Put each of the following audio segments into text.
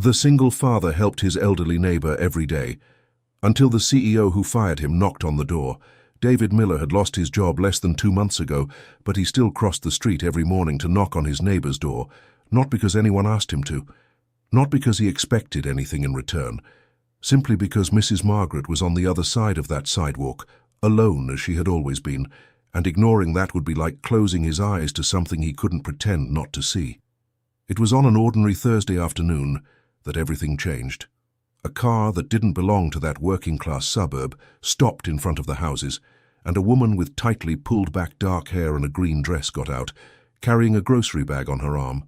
The single father helped his elderly neighbor every day, until the CEO who fired him knocked on the door. David Miller had lost his job less than 2 months ago, but he still crossed the street every morning to knock on his neighbor's door, not because anyone asked him to, not because he expected anything in return, simply because Mrs. Margaret was on the other side of that sidewalk, alone as she had always been, and ignoring that would be like closing his eyes to something he couldn't pretend not to see. It was on an ordinary Thursday afternoon that everything changed. A car that didn't belong to that working-class suburb stopped in front of the houses, and a woman with tightly pulled-back dark hair and a green dress got out, carrying a grocery bag on her arm,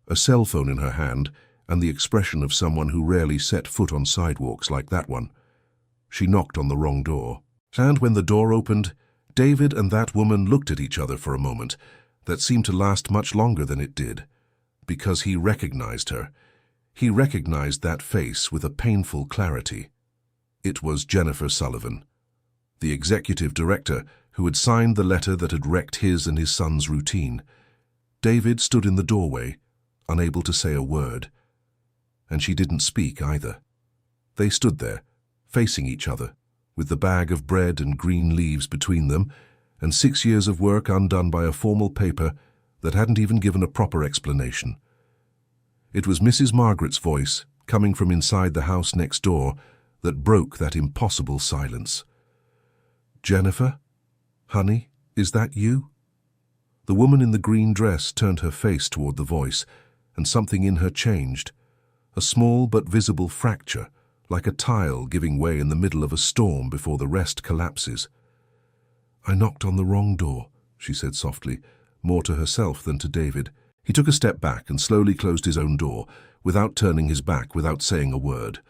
a cell phone in her hand, and the expression of someone who rarely set foot on sidewalks like that one. She knocked on the wrong door, and when the door opened, David and that woman looked at each other for a moment that seemed to last much longer than it did, because he recognized her. He recognized that face with a painful clarity. It was Jennifer Sullivan, the executive director who had signed the letter that had wrecked his and his son's routine. David stood in the doorway, unable to say a word. And she didn't speak either. They stood there, facing each other, with the bag of bread and green leaves between them, and 6 years of work undone by a formal paper that hadn't even given a proper explanation. It was Mrs. Margaret's voice, coming from inside the house next door, that broke that impossible silence. "Jennifer? Honey, is that you?" The woman in the green dress turned her face toward the voice, and something in her changed. A small but visible fracture, like a tile giving way in the middle of a storm before the rest collapses. "I knocked on the wrong door," she said softly, more to herself than to David. He took a step back and slowly closed his own door, without turning his back, without saying a word.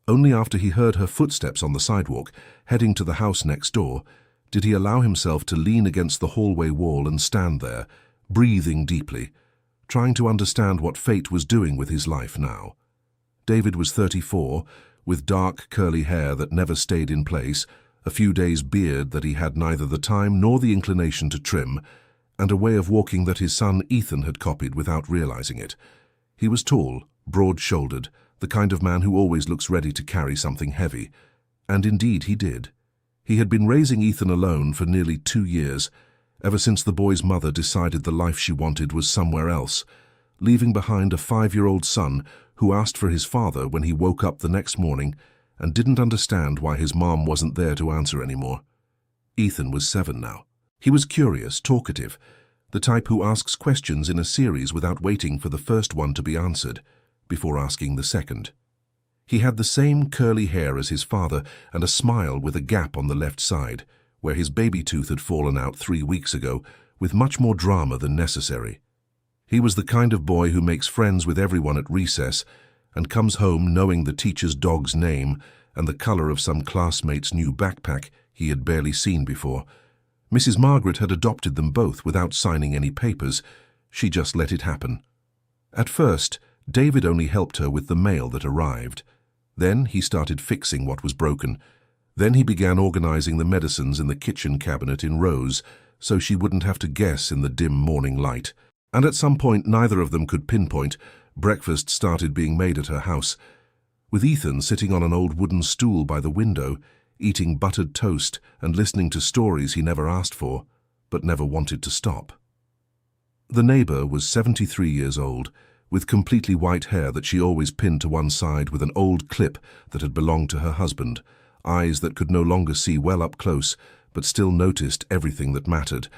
Only after he heard her footsteps on the sidewalk, heading to the house next door, did he allow himself to lean against the hallway wall and stand there, breathing deeply, trying to understand what fate was doing with his life now. David was 34, with dark, curly hair that never stayed in place, a few days' beard that he had neither the time nor the inclination to trim, and a way of walking that his son Ethan had copied without realizing it. He was tall, broad-shouldered, the kind of man who always looks ready to carry something heavy. And indeed he did. He had been raising Ethan alone for nearly 2 years, ever since the boy's mother decided the life she wanted was somewhere else, leaving behind a 5-year-old son who asked for his father when he woke up the next morning and didn't understand why his mom wasn't there to answer anymore. Ethan was 7 now. He was curious, talkative, the type who asks questions in a series without waiting for the first one to be answered, before asking the second. He had the same curly hair as his father and a smile with a gap on the left side, where his baby tooth had fallen out 3 weeks ago, with much more drama than necessary. He was the kind of boy who makes friends with everyone at recess and comes home knowing the teacher's dog's name and the color of some classmate's new backpack he had barely seen before. Mrs. Margaret had adopted them both without signing any papers. She just let it happen. At first, David only helped her with the mail that arrived. Then he started fixing what was broken. Then he began organizing the medicines in the kitchen cabinet in rows so she wouldn't have to guess in the dim morning light. And at some point neither of them could pinpoint, breakfast started being made at her house, with Ethan sitting on an old wooden stool by the window, eating buttered toast and listening to stories he never asked for, but never wanted to stop. The neighbor was 73 years old, with completely white hair that she always pinned to one side with an old clip that had belonged to her husband, eyes that could no longer see well up close, but still noticed everything that mattered,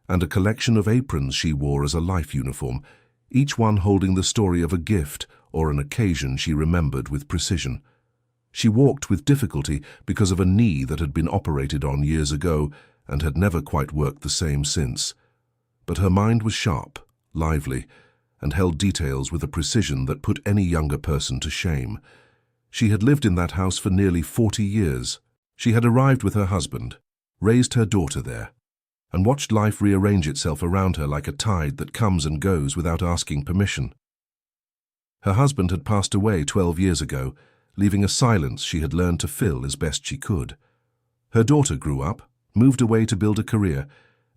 and a collection of aprons she wore as a life uniform, each one holding the story of a gift or an occasion she remembered with precision. She walked with difficulty because of a knee that had been operated on years ago and had never quite worked the same since. But her mind was sharp, lively, and held details with a precision that put any younger person to shame. She had lived in that house for nearly 40 years. She had arrived with her husband, raised her daughter there, and watched life rearrange itself around her like a tide that comes and goes without asking permission. Her husband had passed away 12 years ago, leaving a silence she had learned to fill as best she could. Her daughter grew up, moved away to build a career,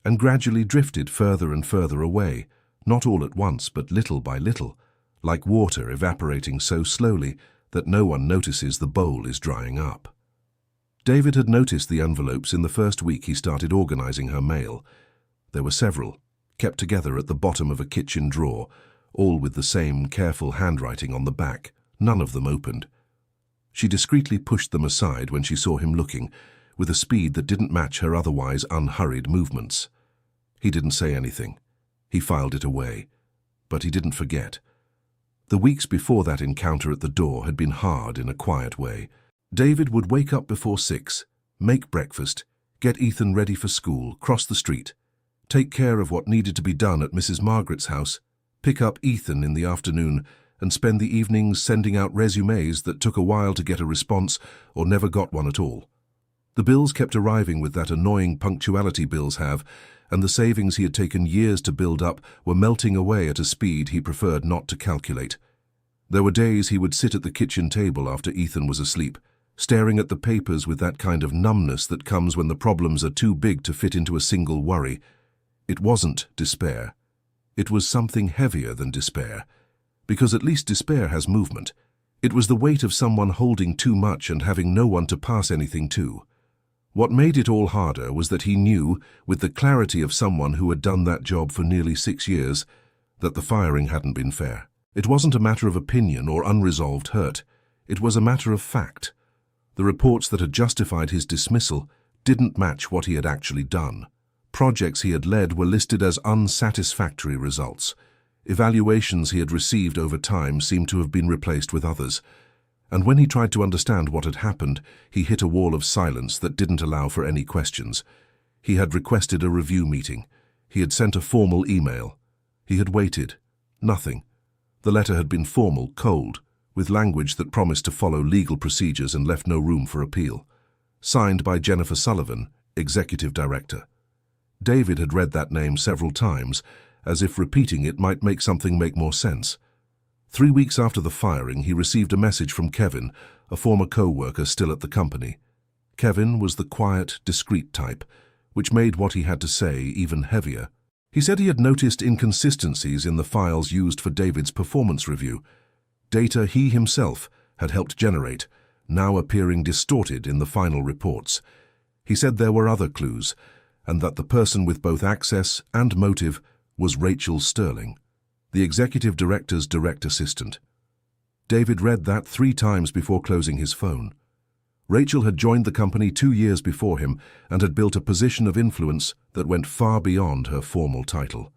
and gradually drifted further and further away, not all at once but little by little, like water evaporating so slowly that no one notices the bowl is drying up. David had noticed the envelopes in the first week he started organizing her mail. There were several, kept together at the bottom of a kitchen drawer, all with the same careful handwriting on the back, none of them opened. She discreetly pushed them aside when she saw him looking, with a speed that didn't match her otherwise unhurried movements. He didn't say anything. He filed it away. But he didn't forget. The weeks before that encounter at the door had been hard in a quiet way. David would wake up before 6, make breakfast, get Ethan ready for school, cross the street, take care of what needed to be done at Mrs. Margaret's house, pick up Ethan in the afternoon, and spend the evenings sending out resumes that took a while to get a response or never got one at all. The bills kept arriving with that annoying punctuality bills have, and the savings he had taken years to build up were melting away at a speed he preferred not to calculate. There were days he would sit at the kitchen table after Ethan was asleep, staring at the papers with that kind of numbness that comes when the problems are too big to fit into a single worry. It wasn't despair. It was something heavier than despair, because at least despair has movement. It was the weight of someone holding too much and having no one to pass anything to. What made it all harder was that he knew, with the clarity of someone who had done that job for nearly 6 years, that the firing hadn't been fair. It wasn't a matter of opinion or unresolved hurt. It was a matter of fact. The reports that had justified his dismissal didn't match what he had actually done. Projects he had led were listed as unsatisfactory results. Evaluations he had received over time seemed to have been replaced with others. And when he tried to understand what had happened, he hit a wall of silence that didn't allow for any questions. He had requested a review meeting. He had sent a formal email. He had waited. Nothing. The letter had been formal, cold, with language that promised to follow legal procedures and left no room for appeal. Signed by Jennifer Sullivan, Executive Director. David had read that name several times, as if repeating it might make something make more sense. 3 weeks after the firing, he received a message from Kevin, a former co-worker still at the company. Kevin was the quiet, discreet type, which made what he had to say even heavier. He said he had noticed inconsistencies in the files used for David's performance review, data he himself had helped generate, now appearing distorted in the final reports. He said there were other clues, and that the person with both access and motive was Rachel Sterling, the executive director's direct assistant. David read that 3 times before closing his phone. Rachel had joined the company 2 years before him and had built a position of influence that went far beyond her formal title.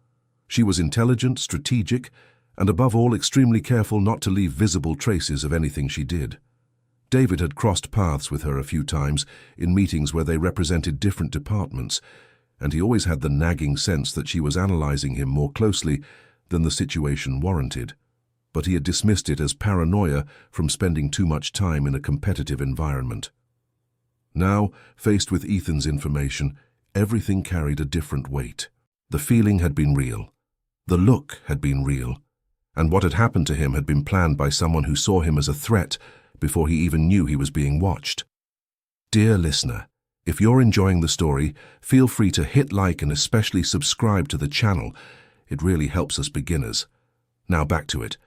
She was intelligent, strategic, and above all extremely careful not to leave visible traces of anything she did. David had crossed paths with her a few times in meetings where they represented different departments, and he always had the nagging sense that she was analyzing him more closely than the situation warranted. But he had dismissed it as paranoia from spending too much time in a competitive environment. Now, faced with Ethan's information, everything carried a different weight. The feeling had been real. The look had been real. And what had happened to him had been planned by someone who saw him as a threat before he even knew he was being watched. Dear listener, if you're enjoying the story, feel free to hit like and especially subscribe to the channel. It really helps us beginners. Now back to it.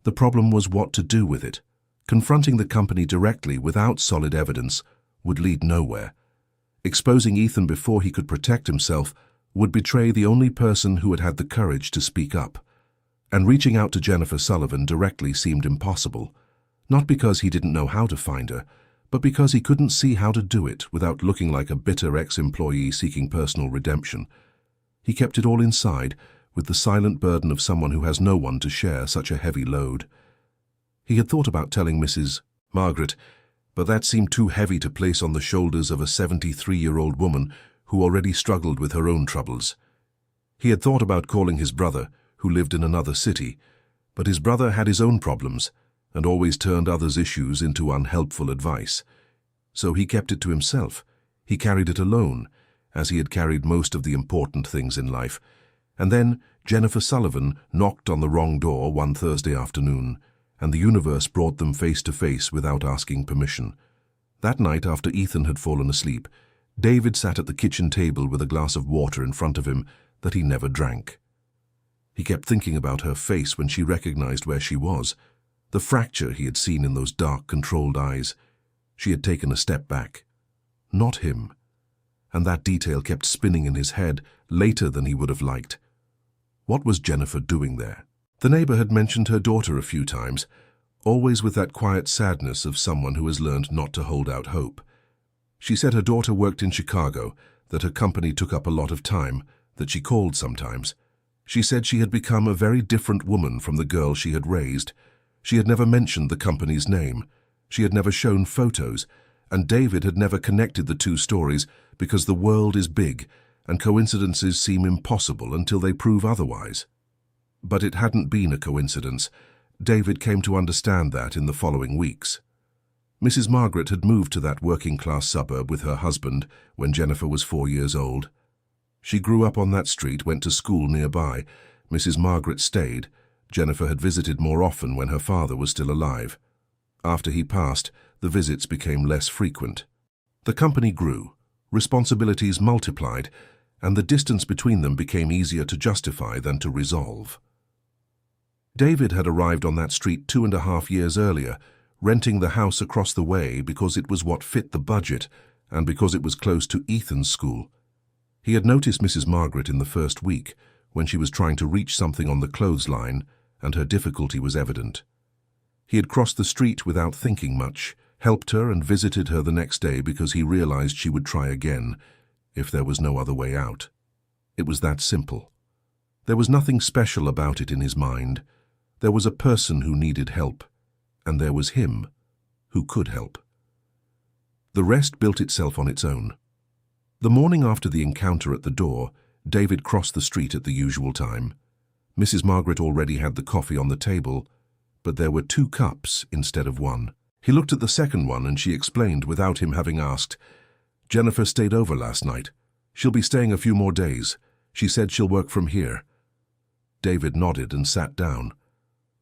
The problem was what to do with it. Confronting the company directly without solid evidence would lead nowhere. Exposing Ethan before he could protect himself would betray the only person who had had the courage to speak up. And reaching out to Jennifer Sullivan directly seemed impossible, not because he didn't know how to find her, but because he couldn't see how to do it without looking like a bitter ex-employee seeking personal redemption. He kept it all inside, with the silent burden of someone who has no one to share such a heavy load. He had thought about telling Mrs. Margaret, but that seemed too heavy to place on the shoulders of a 73-year-old woman who already struggled with her own troubles. He had thought about calling his brother, who lived in another city, but his brother had his own problems and always turned others' issues into unhelpful advice. So he kept it to himself. He carried it alone, as he had carried most of the important things in life. And then Jennifer Sullivan knocked on the wrong door one Thursday afternoon, and the universe brought them face to face without asking permission. That night, after Ethan had fallen asleep, David sat at the kitchen table with a glass of water in front of him that he never drank. He kept thinking about her face when she recognized where she was, the fracture he had seen in those dark, controlled eyes. She had taken a step back. Not him. And that detail kept spinning in his head later than he would have liked. What was Jennifer doing there? The neighbor had mentioned her daughter a few times, always with that quiet sadness of someone who has learned not to hold out hope. She said her daughter worked in Chicago, that her company took up a lot of time, that she called sometimes. She said she had become a very different woman from the girl she had raised. She had never mentioned the company's name. She had never shown photos, and David had never connected the two stories because the world is big and coincidences seem impossible until they prove otherwise. But it hadn't been a coincidence. David came to understand that in the following weeks. Mrs. Margaret had moved to that working-class suburb with her husband when Jennifer was 4 years old. She grew up on that street, went to school nearby. Mrs. Margaret stayed. Jennifer had visited more often when her father was still alive. After he passed, the visits became less frequent. The company grew, responsibilities multiplied, and the distance between them became easier to justify than to resolve. David had arrived on that street 2.5 years earlier, renting the house across the way because it was what fit the budget and because it was close to Ethan's school. He had noticed Mrs. Margaret in the first week when she was trying to reach something on the clothesline, and her difficulty was evident. He had crossed the street without thinking much, helped her and visited her the next day because he realized she would try again if there was no other way out. It was that simple. There was nothing special about it in his mind. There was a person who needed help, and there was him who could help. The rest built itself on its own. The morning after the encounter at the door, David crossed the street at the usual time. Mrs. Margaret already had the coffee on the table, but there were 2 cups instead of 1. He looked at the second one and she explained without him having asked, "Jennifer stayed over last night. She'll be staying a few more days. She said she'll work from here." David nodded and sat down.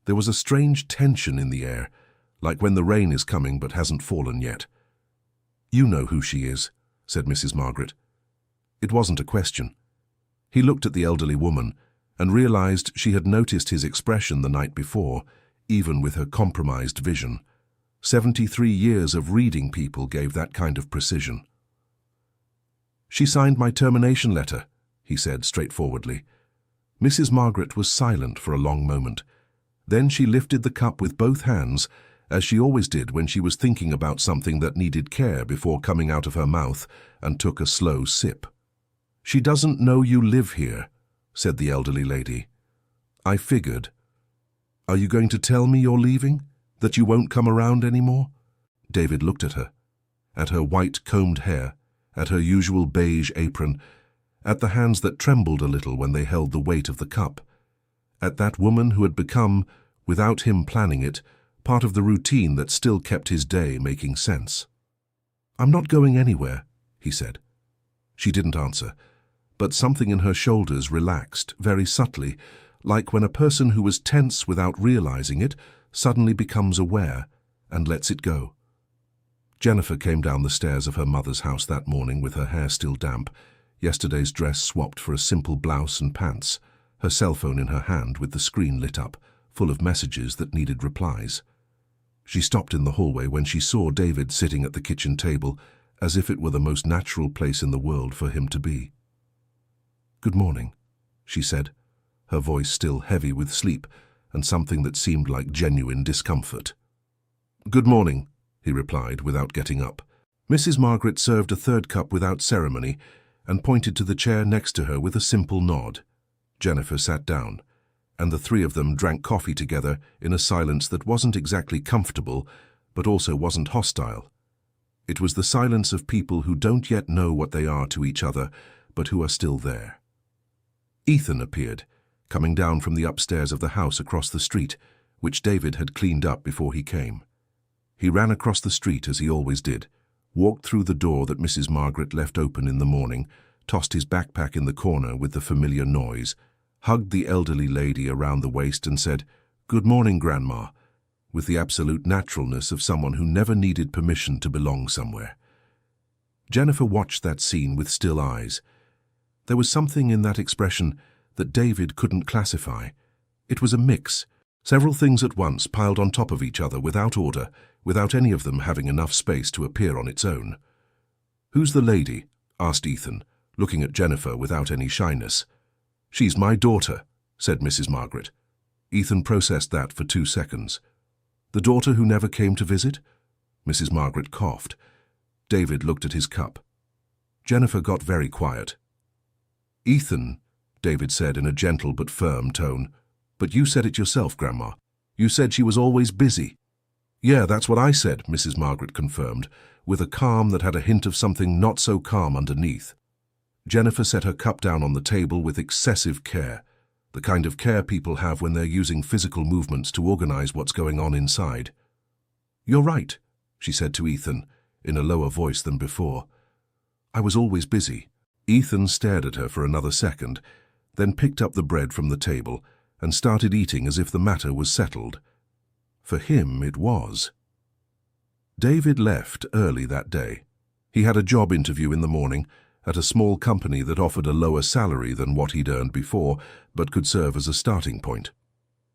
There was a strange tension in the air, like when the rain is coming but hasn't fallen yet. "You know who she is," said Mrs. Margaret. It wasn't a question. He looked at the elderly woman and realized she had noticed his expression the night before, even with her compromised vision. 73 years of reading people gave that kind of precision. "She signed my termination letter," he said straightforwardly. Mrs. Margaret was silent for a long moment. Then she lifted the cup with both hands, as she always did when she was thinking about something that needed care before coming out of her mouth, and took a slow sip. "She doesn't know you live here," said the elderly lady. "I figured. Are you going to tell me you're leaving? That you won't come around anymore?" David looked at her white combed hair, at her usual beige apron, at the hands that trembled a little when they held the weight of the cup, at that woman who had become, without him planning it, part of the routine that still kept his day making sense. "I'm not going anywhere," he said. She didn't answer, but something in her shoulders relaxed very subtly, like when a person who was tense without realizing it suddenly becomes aware and lets it go. Jennifer came down the stairs of her mother's house that morning with her hair still damp, yesterday's dress swapped for a simple blouse and pants, her cell phone in her hand with the screen lit up, full of messages that needed replies. She stopped in the hallway when she saw David sitting at the kitchen table, as if it were the most natural place in the world for him to be. "Good morning," she said, her voice still heavy with sleep and something that seemed like genuine discomfort. "Good morning," he replied without getting up. Mrs. Margaret served a third cup without ceremony and pointed to the chair next to her with a simple nod. Jennifer sat down, and the 3 of them drank coffee together in a silence that wasn't exactly comfortable, but also wasn't hostile. It was the silence of people who don't yet know what they are to each other, but who are still there. Ethan appeared, coming down from the upstairs of the house across the street, which David had cleaned up before he came. He ran across the street as he always did, walked through the door that Mrs. Margaret left open in the morning, tossed his backpack in the corner with the familiar noise, hugged the elderly lady around the waist and said, "Good morning, Grandma," with the absolute naturalness of someone who never needed permission to belong somewhere. Jennifer watched that scene with still eyes. There was something in that expression that David couldn't classify. It was a mix, several things at once piled on top of each other without order, without any of them having enough space to appear on its own. "Who's the lady?" asked Ethan, looking at Jennifer without any shyness. "She's my daughter," said Mrs. Margaret. Ethan processed that for 2 seconds. "The daughter who never came to visit?" Mrs. Margaret coughed. David looked at his cup. Jennifer got very quiet. "Ethan," David said in a gentle but firm tone, "but you said it yourself, Grandma. You said she was always busy." "Yeah, that's what I said," Mrs. Margaret confirmed, with a calm that had a hint of something not so calm underneath. Jennifer set her cup down on the table with excessive care, the kind of care people have when they're using physical movements to organize what's going on inside. "You're right," she said to Ethan, in a lower voice than before. "I was always busy." Ethan stared at her for another second, then picked up the bread from the table and started eating as if the matter was settled. For him, it was. David left early that day. He had a job interview in the morning at a small company that offered a lower salary than what he'd earned before, but could serve as a starting point.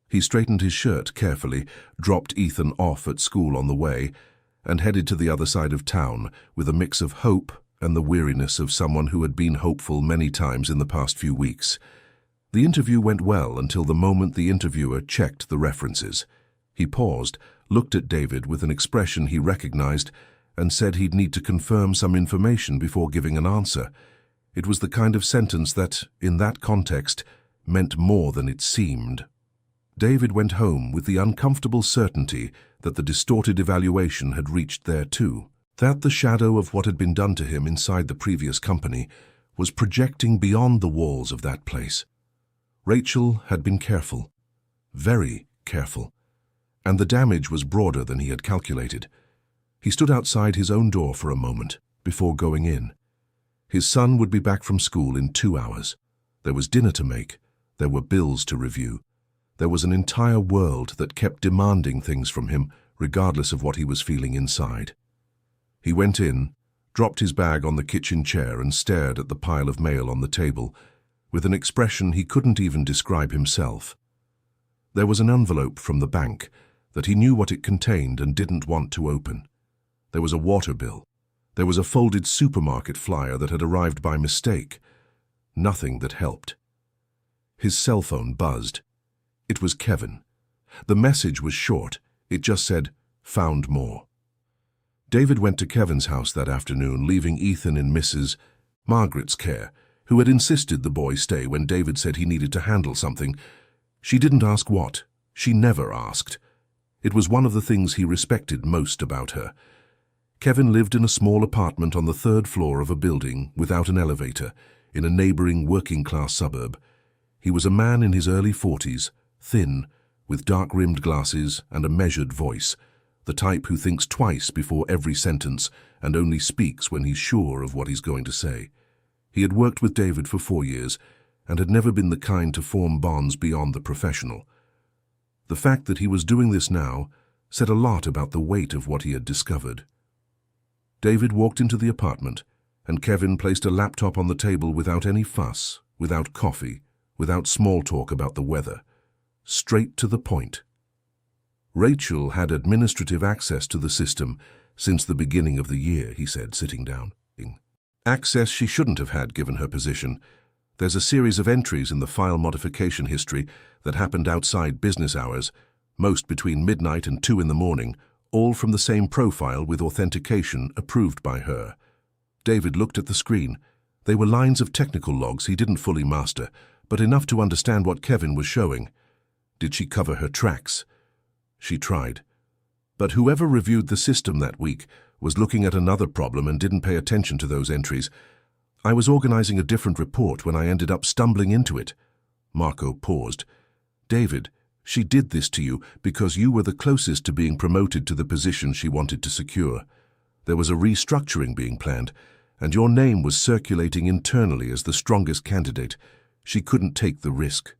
He straightened his shirt carefully, dropped Ethan off at school on the way, and headed to the other side of town with a mix of hope and the weariness of someone who had been hopeful many times in the past few weeks. The interview went well until the moment the interviewer checked the references. He paused, looked at David with an expression he recognized, and said he'd need to confirm some information before giving an answer. It was the kind of sentence that, in that context, meant more than it seemed. David went home with the uncomfortable certainty that the distorted evaluation had reached there too, that the shadow of what had been done to him inside the previous company was projecting beyond the walls of that place. Rachel had been careful, very careful, and the damage was broader than he had calculated. He stood outside his own door for a moment before going in. His son would be back from school in 2 hours. There was dinner to make. There were bills to review. There was an entire world that kept demanding things from him, regardless of what he was feeling inside. He went in, dropped his bag on the kitchen chair and stared at the pile of mail on the table, with an expression he couldn't even describe himself. There was an envelope from the bank that he knew what it contained and didn't want to open. There was a water bill. There was a folded supermarket flyer that had arrived by mistake. Nothing that helped. His cell phone buzzed. It was Kevin. The message was short. It just said, "Found more." David went to Kevin's house that afternoon, leaving Ethan in Mrs. Margaret's care, who had insisted the boy stay when David said he needed to handle something. She didn't ask what. She never asked. It was one of the things he respected most about her. Kevin lived in a small apartment on the 3rd floor of a building without an elevator in a neighboring working-class suburb. He was a man in his early 40s, thin, with dark-rimmed glasses and a measured voice, the type who thinks twice before every sentence and only speaks when he's sure of what he's going to say. He had worked with David for 4 years and had never been the kind to form bonds beyond the professional. The fact that he was doing this now said a lot about the weight of what he had discovered. David walked into the apartment, and Kevin placed a laptop on the table without any fuss, without coffee, without small talk about the weather. Straight to the point. Rachel had administrative access to the system since the beginning of the year, he said, sitting down. Access she shouldn't have had given her position. There's a series of entries in the file modification history that happened outside business hours, most between midnight and 2 in the morning, all from the same profile with authentication approved by her. David looked at the screen. They were lines of technical logs he didn't fully master, but enough to understand what Kevin was showing. Did she cover her tracks? She tried. But whoever reviewed the system that week was looking at another problem and didn't pay attention to those entries. I was organizing a different report when I ended up stumbling into it. Marco paused. David, she did this to you because you were the closest to being promoted to the position she wanted to secure. There was a restructuring being planned, and your name was circulating internally as the strongest candidate. She couldn't take the risk.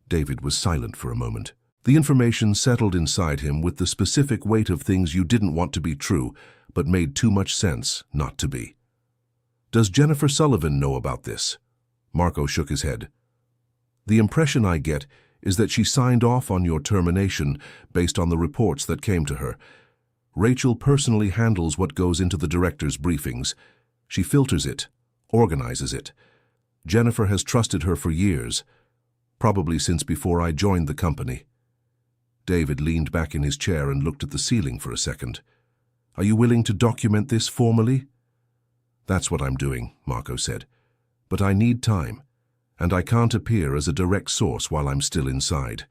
David was silent for a moment. The information settled inside him with the specific weight of things you didn't want to be true, but made too much sense not to be. Does Jennifer Sullivan know about this? Marco shook his head. The impression I get is that she signed off on your termination based on the reports that came to her. Rachel personally handles what goes into the director's briefings. She filters it, organizes it. Jennifer has trusted her for years, probably since before I joined the company. David leaned back in his chair and looked at the ceiling for a second. Are you willing to document this formally? That's what I'm doing, Marco said. But I need time, and I can't appear as a direct source while I'm still inside.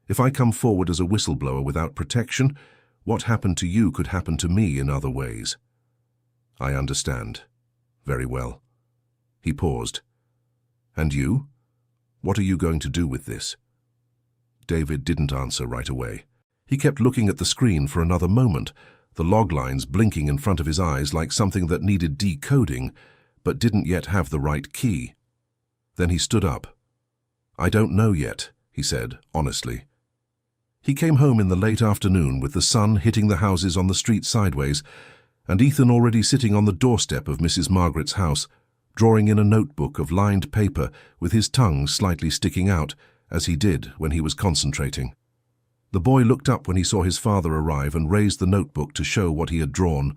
If I come forward as a whistleblower without protection, what happened to you could happen to me in other ways. I understand. Very well. He paused. And you? What are you going to do with this? David didn't answer right away. He kept looking at the screen for another moment, the log lines blinking in front of his eyes like something that needed decoding, but didn't yet have the right key. Then he stood up. I don't know yet, he said, honestly. He came home in the late afternoon with the sun hitting the houses on the street sideways, and Ethan already sitting on the doorstep of Mrs. Margaret's house, drawing in a notebook of lined paper with his tongue slightly sticking out, as he did when he was concentrating. The boy looked up when he saw his father arrive and raised the notebook to show what he had drawn,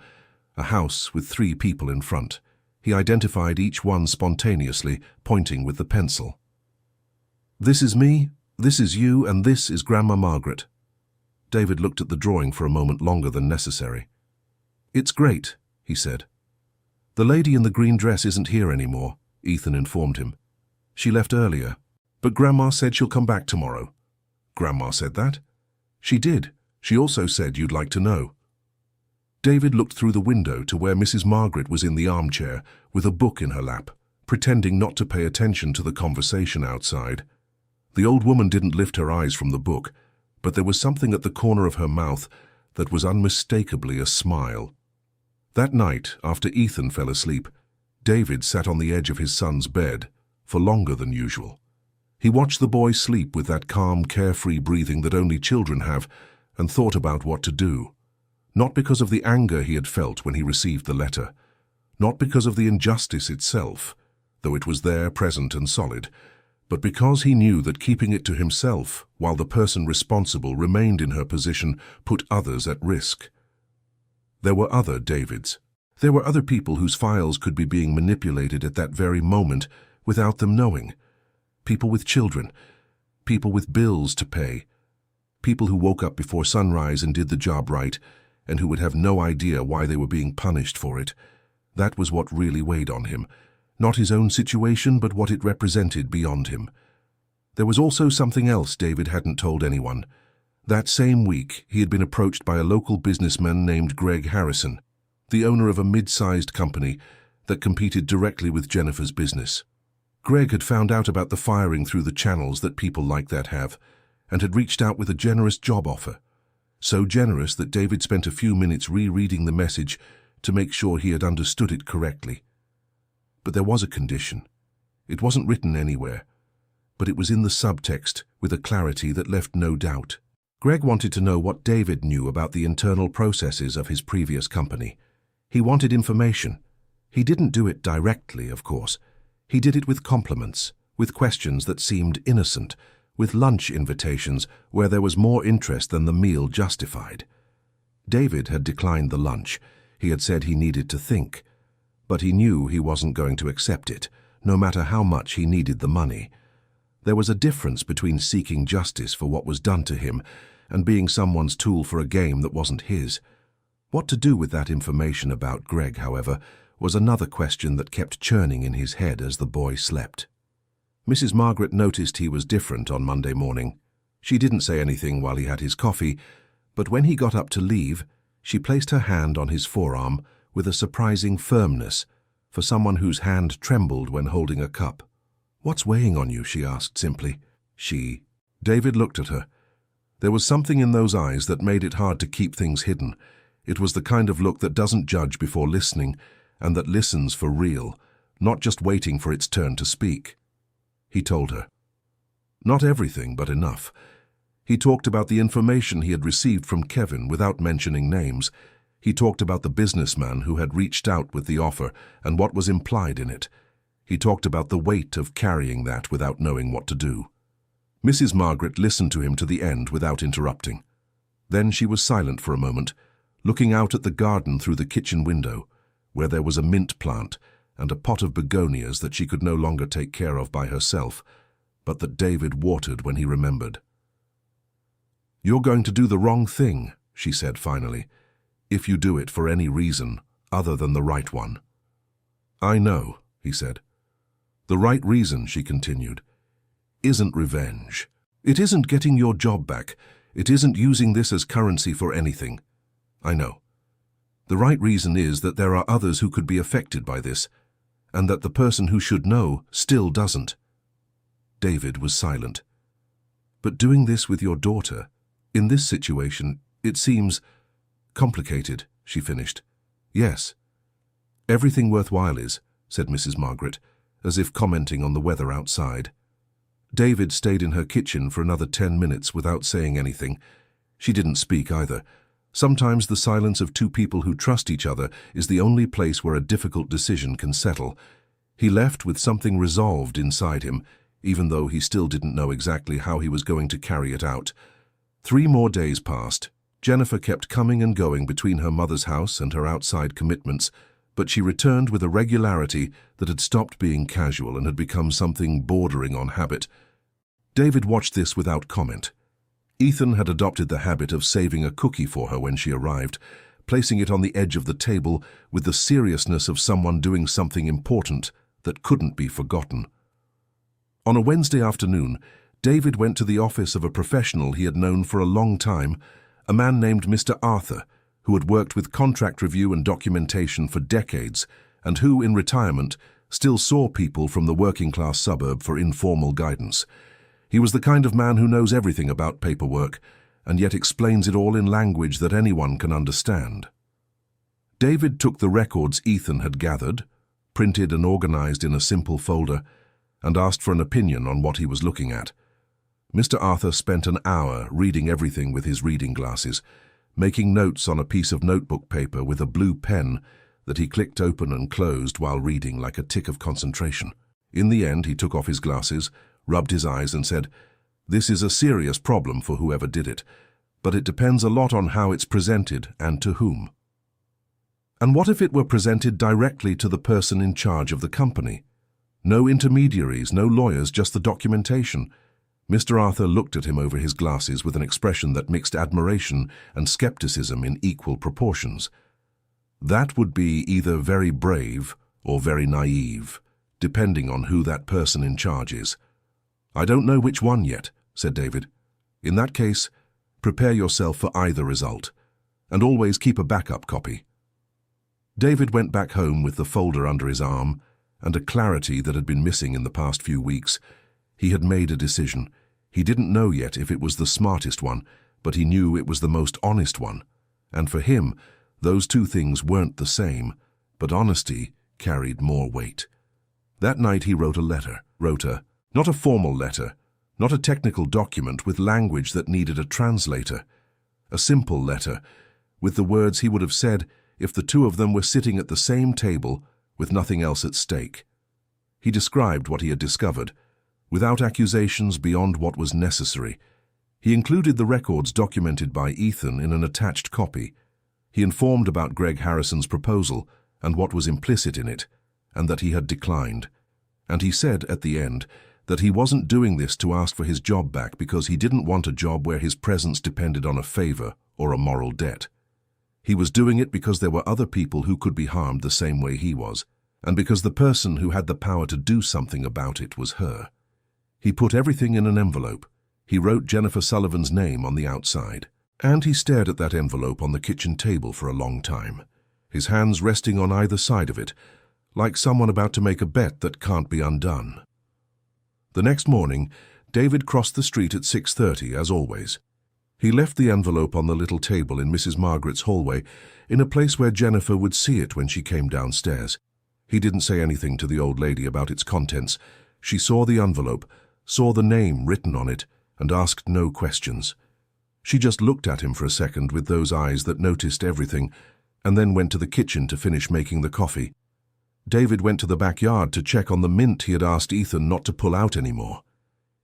a house with 3 people in front. He identified each one spontaneously, pointing with the pencil. This is me, this is you, and this is Grandma Margaret. David looked at the drawing for a moment longer than necessary. It's great, he said. The lady in the green dress isn't here anymore, Ethan informed him. She left earlier, but Grandma said she'll come back tomorrow. Grandma said that? She did. She also said you'd like to know. David looked through the window to where Mrs. Margaret was in the armchair with a book in her lap, pretending not to pay attention to the conversation outside. The old woman didn't lift her eyes from the book, but there was something at the corner of her mouth that was unmistakably a smile. That night, after Ethan fell asleep, David sat on the edge of his son's bed for longer than usual. He watched the boy sleep with that calm, carefree breathing that only children have, and thought about what to do. Not because of the anger he had felt when he received the letter, not because of the injustice itself, though it was there, present and solid, but because he knew that keeping it to himself while the person responsible remained in her position put others at risk. There were other Davids. There were other people whose files could be being manipulated at that very moment without them knowing. People with children, people with bills to pay, people who woke up before sunrise and did the job right, and who would have no idea why they were being punished for it. That was what really weighed on him. Not his own situation, but what it represented beyond him. There was also something else David hadn't told anyone. That same week, he had been approached by a local businessman named Greg Harrison, the owner of a mid-sized company that competed directly with Jennifer's business. Greg had found out about the firing through the channels that people like that have, and had reached out with a generous job offer. So generous that David spent a few minutes rereading the message to make sure he had understood it correctly. But there was a condition. It wasn't written anywhere, but it was in the subtext with a clarity that left no doubt. Greg wanted to know what David knew about the internal processes of his previous company. He wanted information. He didn't do it directly, of course. He did it with compliments, with questions that seemed innocent, with lunch invitations where there was more interest than the meal justified. David had declined the lunch. He had said he needed to think. But he knew he wasn't going to accept it, no matter how much he needed the money. There was a difference between seeking justice for what was done to him and being someone's tool for a game that wasn't his. What to do with that information about Greg, however, was another question that kept churning in his head as the boy slept. Mrs. Margaret noticed he was different on Monday morning. She didn't say anything while he had his coffee, but when he got up to leave, she placed her hand on his forearm with a surprising firmness for someone whose hand trembled when holding a cup. "What's weighing on you?" she asked simply. David looked at her. There was something in those eyes that made it hard to keep things hidden. It was the kind of look that doesn't judge before listening, and that listens for real, not just waiting for its turn to speak. He told her. Not everything, but enough. He talked about the information he had received from Kevin without mentioning names. He talked about the businessman who had reached out with the offer and what was implied in it. He talked about the weight of carrying that without knowing what to do. Mrs. Margaret listened to him to the end without interrupting. Then she was silent for a moment, looking out at the garden through the kitchen window, where there was a mint plant and a pot of begonias that she could no longer take care of by herself, but that David watered when he remembered. "You're going to do the wrong thing," she said finally, "if you do it for any reason other than the right one." "I know," he said. "The right reason," she continued, "isn't revenge. It isn't getting your job back. It isn't using this as currency for anything. I know. The right reason is that there are others who could be affected by this, and that the person who should know still doesn't." David was silent. "But doing this with your daughter, in this situation, it seems complicated," she finished. "Yes. Everything worthwhile is," said Mrs. Margaret, as if commenting on the weather outside. David stayed in her kitchen for another 10 minutes without saying anything. She didn't speak either. Sometimes the silence of two people who trust each other is the only place where a difficult decision can settle. He left with something resolved inside him, even though he still didn't know exactly how he was going to carry it out. 3 more days passed. Jennifer kept coming and going between her mother's house and her outside commitments, but she returned with a regularity that had stopped being casual and had become something bordering on habit. David watched this without comment. Ethan had adopted the habit of saving a cookie for her when she arrived, placing it on the edge of the table with the seriousness of someone doing something important that couldn't be forgotten. On a Wednesday afternoon, David went to the office of a professional he had known for a long time, a man named Mr. Arthur, who had worked with contract review and documentation for decades, and who, in retirement, still saw people from the working-class suburb for informal guidance. He was the kind of man who knows everything about paperwork, and yet explains it all in language that anyone can understand. David took the records Ethan had gathered, printed and organized in a simple folder, and asked for an opinion on what he was looking at. Mr. Arthur spent an hour reading everything with his reading glasses, making notes on a piece of notebook paper with a blue pen that he clicked open and closed while reading like a tick of concentration. In the end, he took off his glasses, rubbed his eyes and said, "This is a serious problem for whoever did it, but it depends a lot on how it's presented and to whom." "And what if it were presented directly to the person in charge of the company? No intermediaries, no lawyers, just the documentation." Mr. Arthur looked at him over his glasses with an expression that mixed admiration and skepticism in equal proportions. "That would be either very brave or very naive, depending on who that person in charge is." "I don't know which one yet," said David. "In that case, prepare yourself for either result, and always keep a backup copy." David went back home with the folder under his arm and a clarity that had been missing in the past few weeks. He had made a decision. He didn't know yet if it was the smartest one, but he knew it was the most honest one. And for him, those two things weren't the same, but honesty carried more weight. That night he wrote not a formal letter, not a technical document with language that needed a translator, a simple letter, with the words he would have said if the two of them were sitting at the same table with nothing else at stake. He described what he had discovered, without accusations beyond what was necessary. He included the records documented by Ethan in an attached copy. He informed about Greg Harrison's proposal and what was implicit in it, and that he had declined. And he said at the end that he wasn't doing this to ask for his job back because he didn't want a job where his presence depended on a favor or a moral debt. He was doing it because there were other people who could be harmed the same way he was, and because the person who had the power to do something about it was her. He put everything in an envelope. He wrote Jennifer Sullivan's name on the outside. And he stared at that envelope on the kitchen table for a long time, his hands resting on either side of it, like someone about to make a bet that can't be undone. The next morning, David crossed the street at 6:30, as always. He left the envelope on the little table in Mrs. Margaret's hallway, in a place where Jennifer would see it when she came downstairs. He didn't say anything to the old lady about its contents. She saw the envelope, saw the name written on it, and asked no questions. She just looked at him for a second with those eyes that noticed everything, and then went to the kitchen to finish making the coffee. David went to the backyard to check on the mint he had asked Ethan not to pull out anymore.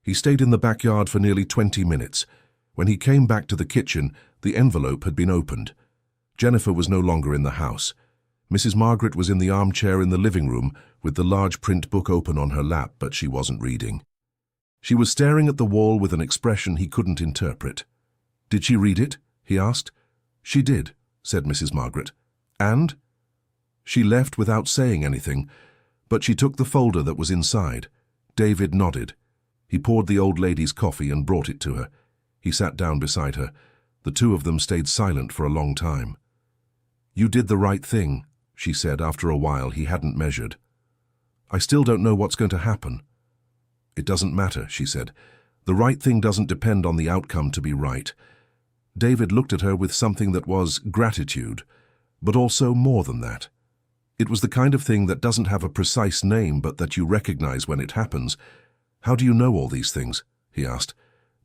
He stayed in the backyard for nearly 20 minutes. When he came back to the kitchen, the envelope had been opened. Jennifer was no longer in the house. Mrs. Margaret was in the armchair in the living room with the large print book open on her lap, but she wasn't reading. She was staring at the wall with an expression he couldn't interpret. "Did she read it?" he asked. "She did," said Mrs. Margaret. "And?" "She left without saying anything, but she took the folder that was inside." David nodded. He poured the old lady's coffee and brought it to her. He sat down beside her. The two of them stayed silent for a long time. "You did the right thing," she said after a while he hadn't measured. "I still don't know what's going to happen." "It doesn't matter," she said. "The right thing doesn't depend on the outcome to be right." David looked at her with something that was gratitude, but also more than that. It was the kind of thing that doesn't have a precise name but that you recognize when it happens. "How do you know all these things?" he asked.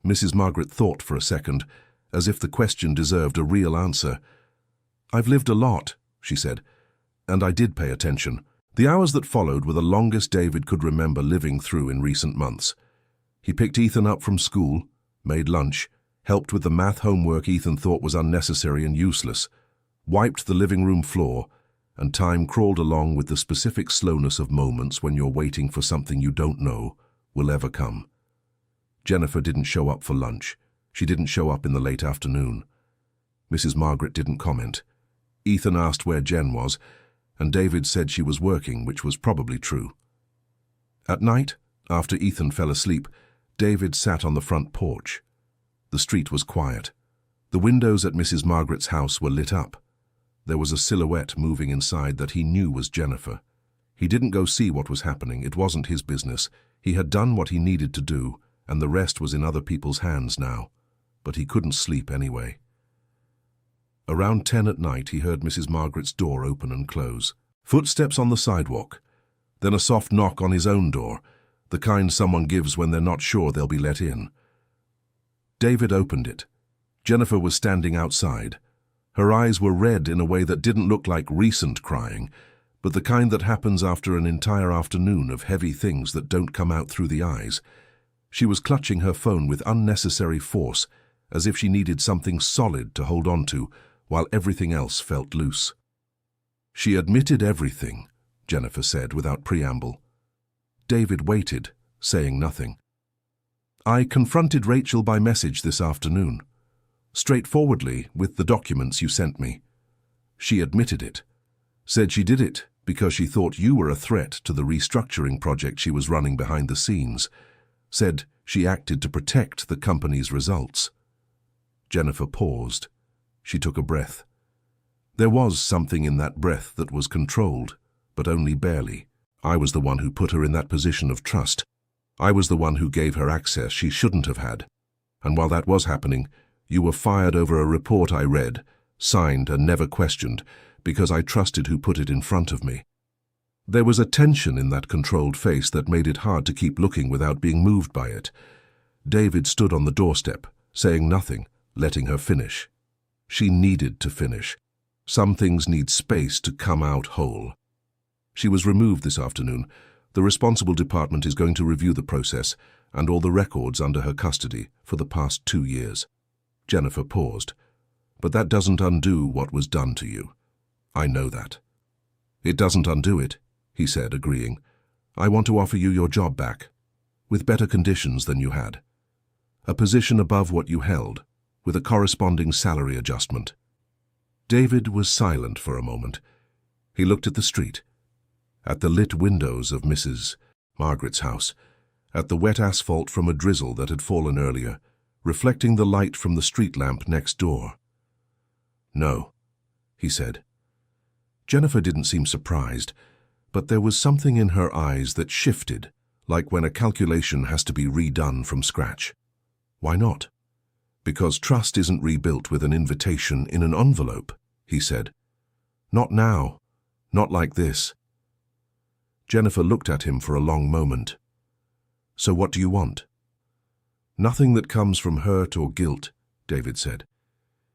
Mrs. Margaret thought for a second, as if the question deserved a real answer. "I've lived a lot," she said, "and I did pay attention." The hours that followed were the longest David could remember living through in recent months. He picked Ethan up from school, made lunch, helped with the math homework Ethan thought was unnecessary and useless, wiped the living room floor, and time crawled along with the specific slowness of moments when you're waiting for something you don't know will ever come. Jennifer didn't show up for lunch. She didn't show up in the late afternoon. Mrs. Margaret didn't comment. Ethan asked where Jen was, and David said she was working, which was probably true. At night, after Ethan fell asleep, David sat on the front porch. The street was quiet. The windows at Mrs. Margaret's house were lit up. There was a silhouette moving inside that he knew was Jennifer. He didn't go see what was happening. It wasn't his business. He had done what he needed to do, and the rest was in other people's hands now. But he couldn't sleep anyway. Around 10 at night, he heard Mrs. Margaret's door open and close. Footsteps on the sidewalk. Then a soft knock on his own door, the kind someone gives when they're not sure they'll be let in. David opened it. Jennifer was standing outside. Her eyes were red in a way that didn't look like recent crying, but the kind that happens after an entire afternoon of heavy things that don't come out through the eyes. She was clutching her phone with unnecessary force, as if she needed something solid to hold on to, while everything else felt loose. "She admitted everything," Jennifer said without preamble. David waited, saying nothing. "I confronted Rachel by message this afternoon, straightforwardly with the documents you sent me. She admitted it, said she did it because she thought you were a threat to the restructuring project she was running behind the scenes, said she acted to protect the company's results." Jennifer paused. She took a breath. There was something in that breath that was controlled, but only barely. "I was the one who put her in that position of trust. I was the one who gave her access she shouldn't have had. And while that was happening, you were fired over a report I read, signed and never questioned, because I trusted who put it in front of me." There was a tension in that controlled face that made it hard to keep looking without being moved by it. David stood on the doorstep, saying nothing, letting her finish. She needed to finish. Some things need space to come out whole. She was removed this afternoon. The responsible department is going to review the process and all the records under her custody for the past 2 years. Jennifer paused. "But that doesn't undo what was done to you. I know that." "It doesn't undo it," he said, agreeing. "I want to offer you your job back, with better conditions than you had. A position above what you held, with a corresponding salary adjustment." David was silent for a moment. He looked at the street, at the lit windows of Mrs. Margaret's house, at the wet asphalt from a drizzle that had fallen earlier, reflecting the light from the street lamp next door. "No," he said. Jennifer didn't seem surprised, but there was something in her eyes that shifted, like when a calculation has to be redone from scratch. "Why not?" "Because trust isn't rebuilt with an invitation in an envelope," he said. "Not now. Not like this." Jennifer looked at him for a long moment. "So what do you want?" "Nothing that comes from hurt or guilt," David said.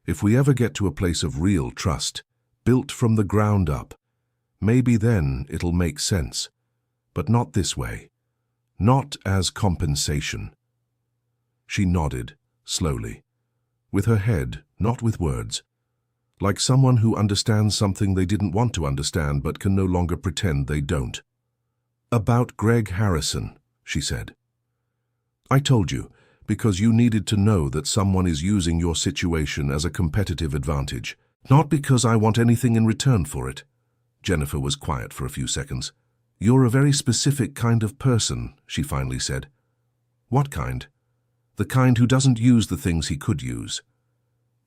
"If we ever get to a place of real trust, built from the ground up, maybe then it'll make sense. But not this way. Not as compensation. She nodded, slowly. With her head, not with words. Like someone who understands something they didn't want to understand but can no longer pretend they don't. "About Greg Harrison," she said. "I told you, because you needed to know that someone is using your situation as a competitive advantage. Not because I want anything in return for it." Jennifer was quiet for a few seconds. "You're a very specific kind of person," she finally said. "What kind?" "The kind who doesn't use the things he could use."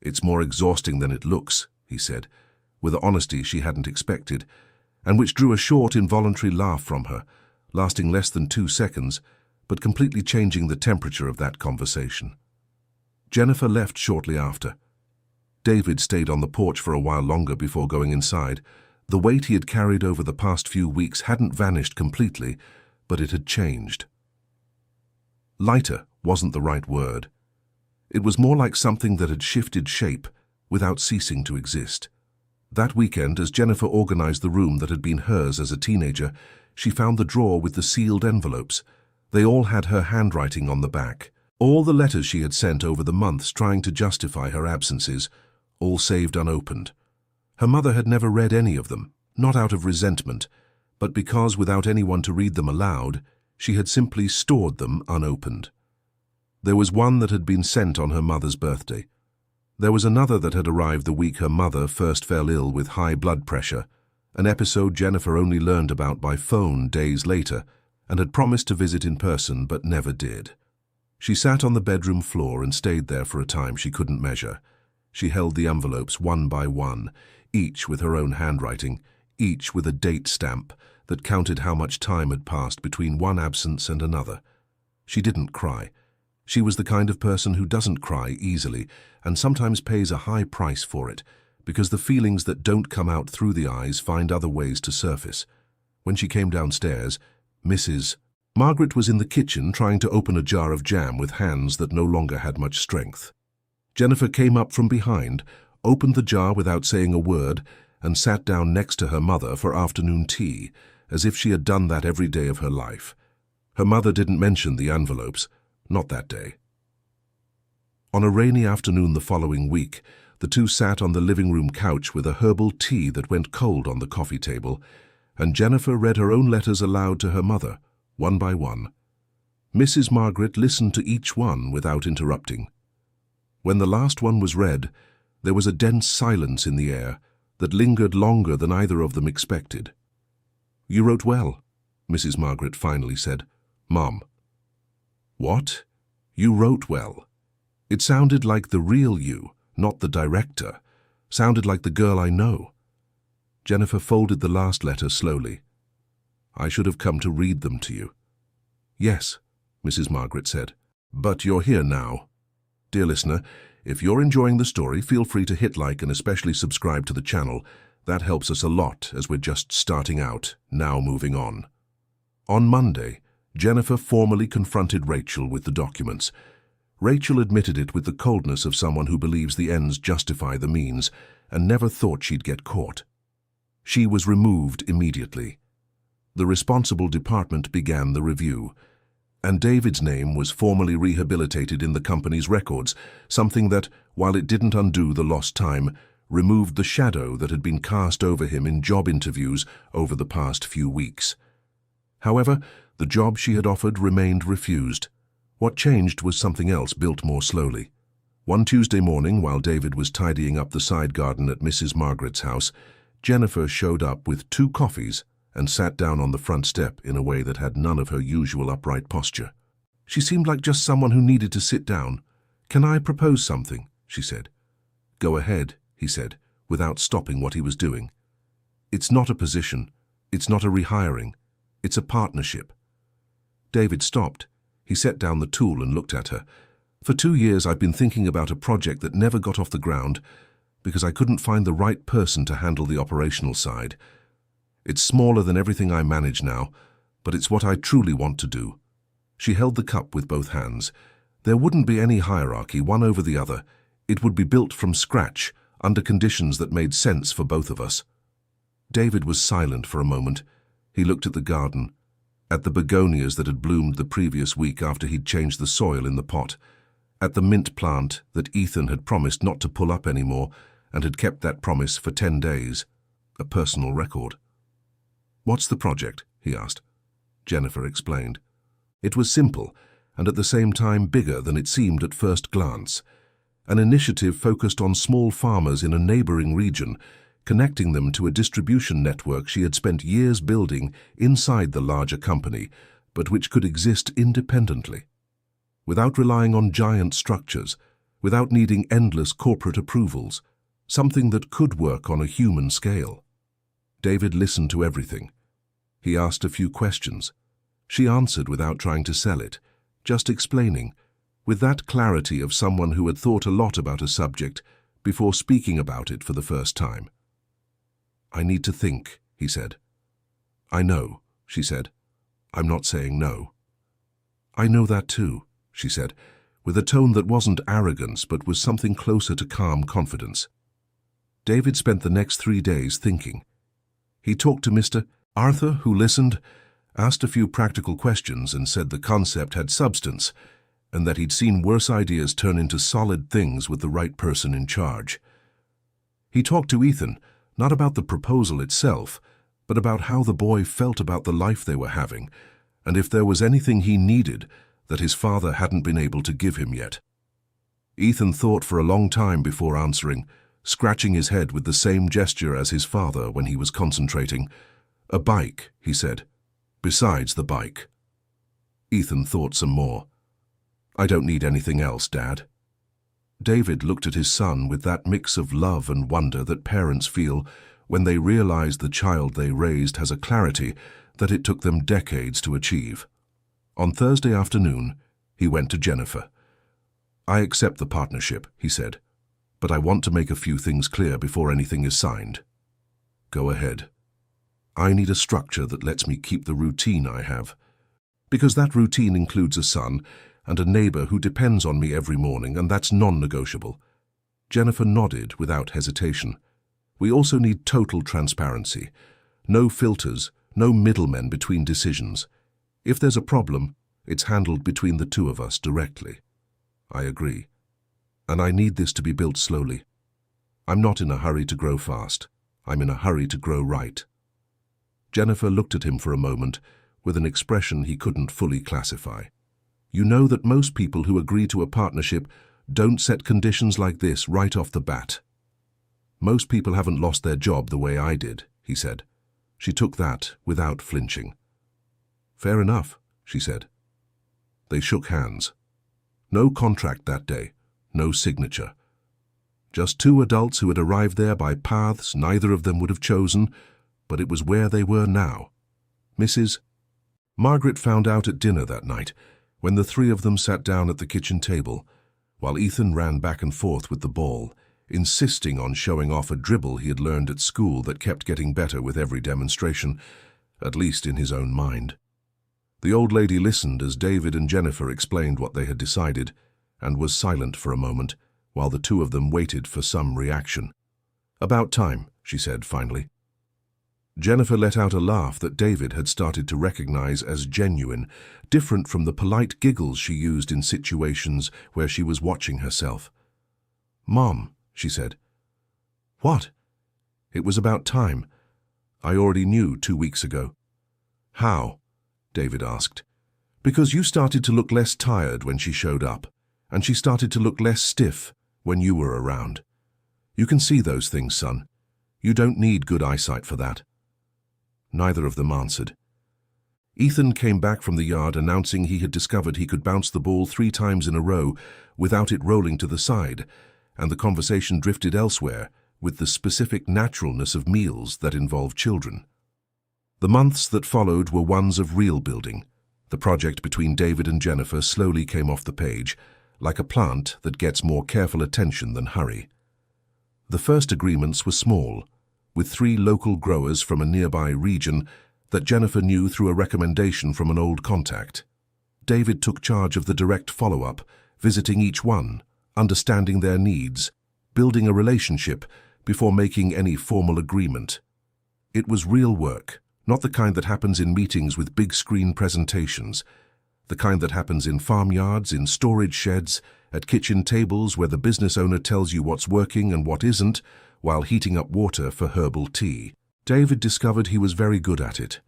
"It's more exhausting than it looks," he said, with an honesty she hadn't expected, and which drew a short, involuntary laugh from her, lasting less than 2 seconds, but completely changing the temperature of that conversation. Jennifer left shortly after. David stayed on the porch for a while longer before going inside. The weight he had carried over the past few weeks hadn't vanished completely, but it had changed. Lighter wasn't the right word. It was more like something that had shifted shape without ceasing to exist. That weekend, as Jennifer organized the room that had been hers as a teenager, she found the drawer with the sealed envelopes. They all had her handwriting on the back. All the letters she had sent over the months trying to justify her absences, all saved unopened. Her mother had never read any of them, not out of resentment, but because without anyone to read them aloud, she had simply stored them unopened. There was one that had been sent on her mother's birthday. There was another that had arrived the week her mother first fell ill with high blood pressure, an episode Jennifer only learned about by phone days later and had promised to visit in person but never did. She sat on the bedroom floor and stayed there for a time she couldn't measure. She held the envelopes one by one, each with her own handwriting, each with a date stamp that counted how much time had passed between one absence and another. She didn't cry. She was the kind of person who doesn't cry easily and sometimes pays a high price for it, because the feelings that don't come out through the eyes find other ways to surface. When she came downstairs, Mrs. Margaret was in the kitchen trying to open a jar of jam with hands that no longer had much strength. Jennifer came up from behind, opened the jar without saying a word, and sat down next to her mother for afternoon tea, as if she had done that every day of her life. Her mother didn't mention the envelopes, not that day. On a rainy afternoon the following week, the two sat on the living room couch with a herbal tea that went cold on the coffee table, and Jennifer read her own letters aloud to her mother, one by one. Mrs. Margaret listened to each one without interrupting. When the last one was read, there was a dense silence in the air that lingered longer than either of them expected. "You wrote well," Mrs. Margaret finally said. "Mom." "What? You wrote well." It sounded like the real you, not the director. Sounded like the girl I know. Jennifer folded the last letter slowly. "I should have come to read them to you." "Yes," Mrs. Margaret said, "but you're here now." Dear listener, if you're enjoying the story, feel free to hit like and especially subscribe to the channel. That helps us a lot as we're just starting out, now moving on. On Monday, Jennifer formally confronted Rachel with the documents. Rachel admitted it with the coldness of someone who believes the ends justify the means and never thought she'd get caught. She was removed immediately. The responsible department began the review, and David's name was formally rehabilitated in the company's records, something that, while it didn't undo the lost time, removed the shadow that had been cast over him in job interviews over the past few weeks. However, the job she had offered remained refused. What changed was something else built more slowly. One Tuesday morning, while David was tidying up the side garden at Mrs. Margaret's house, Jennifer showed up with 2 coffees and sat down on the front step in a way that had none of her usual upright posture. She seemed like just someone who needed to sit down. "Can I propose something?" she said. "Go ahead," he said, without stopping what he was doing. "It's not a position. It's not a rehiring. It's a partnership." David stopped. He set down the tool and looked at her. "For 2 years I've been thinking about a project that never got off the ground because I couldn't find the right person to handle the operational side. It's smaller than everything I manage now, but it's what I truly want to do." She held the cup with both hands. There wouldn't be any hierarchy, one over the other. It would be built from scratch, under conditions that made sense for both of us. David was silent for a moment. He looked at the garden, at the begonias that had bloomed the previous week after he'd changed the soil in the pot. at the mint plant that Ethan had promised not to pull up anymore and had kept that promise for 10 days. A personal record. "What's the project?" he asked. Jennifer explained. It was simple, and at the same time bigger than it seemed at first glance. An initiative focused on small farmers in a neighboring region, connecting them to a distribution network she had spent years building inside the larger company, but which could exist independently. Without relying on giant structures, without needing endless corporate approvals, something that could work on a human scale. David listened to everything. He asked a few questions. She answered without trying to sell it, just explaining, with that clarity of someone who had thought a lot about a subject before speaking about it for the first time. "I need to think," he said. "I know," she said. "I'm not saying no." "I know that too," she said, with a tone that wasn't arrogance but was something closer to calm confidence. David spent the next 3 days thinking. He talked to Mr. Arthur, who listened, asked a few practical questions and said the concept had substance, and that he'd seen worse ideas turn into solid things with the right person in charge. He talked to Ethan, not about the proposal itself, but about how the boy felt about the life they were having, and if there was anything he needed that his father hadn't been able to give him yet. Ethan thought for a long time before answering, scratching his head with the same gesture as his father when he was concentrating. "A bike," he said. "Besides the bike." Ethan thought some more. "I don't need anything else, Dad." David looked at his son with that mix of love and wonder that parents feel when they realize the child they raised has a clarity that it took them decades to achieve. On Thursday afternoon, he went to Jennifer. "I accept the partnership," he said, "but I want to make a few things clear before anything is signed." "Go ahead." "I need a structure that lets me keep the routine I have. Because that routine includes a son and a neighbor who depends on me every morning, and that's non-negotiable." Jennifer nodded without hesitation. "We also need total transparency. No filters, no middlemen between decisions. If there's a problem, it's handled between the two of us directly." "I agree. And I need this to be built slowly. I'm not in a hurry to grow fast. I'm in a hurry to grow right." Jennifer looked at him for a moment with an expression he couldn't fully classify. "You know that most people who agree to a partnership don't set conditions like this right off the bat." "Most people haven't lost their job the way I did," he said. She took that without flinching. "Fair enough," she said. They shook hands. No contract that day, no signature. Just two adults who had arrived there by paths neither of them would have chosen, but it was where they were now. Mrs. Margaret found out at dinner that night, when the three of them sat down at the kitchen table, while Ethan ran back and forth with the ball, insisting on showing off a dribble he had learned at school that kept getting better with every demonstration, at least in his own mind. The old lady listened as David and Jennifer explained what they had decided, and was silent for a moment, while the two of them waited for some reaction. "About time," she said finally. Jennifer let out a laugh that David had started to recognize as genuine, different from the polite giggles she used in situations where she was watching herself. "Mom," she said. "What?" "It was about time. I already knew 2 weeks ago." "How?" David asked. "Because you started to look less tired when she showed up, and she started to look less stiff when you were around. You can see those things, son. You don't need good eyesight for that." Neither of them answered. Ethan came back from the yard announcing he had discovered he could bounce the ball 3 times in a row without it rolling to the side, and the conversation drifted elsewhere with the specific naturalness of meals that involved children. The months that followed were ones of real building. The project between David and Jennifer slowly came off the page, like a plant that gets more careful attention than hurry. The first agreements were small, with 3 local growers from a nearby region that Jennifer knew through a recommendation from an old contact. David took charge of the direct follow-up, visiting each one, understanding their needs, building a relationship before making any formal agreement. It was real work, not the kind that happens in meetings with big screen presentations, the kind that happens in farmyards, in storage sheds, at kitchen tables where the business owner tells you what's working and what isn't, while heating up water for herbal tea. David discovered he was very good at it.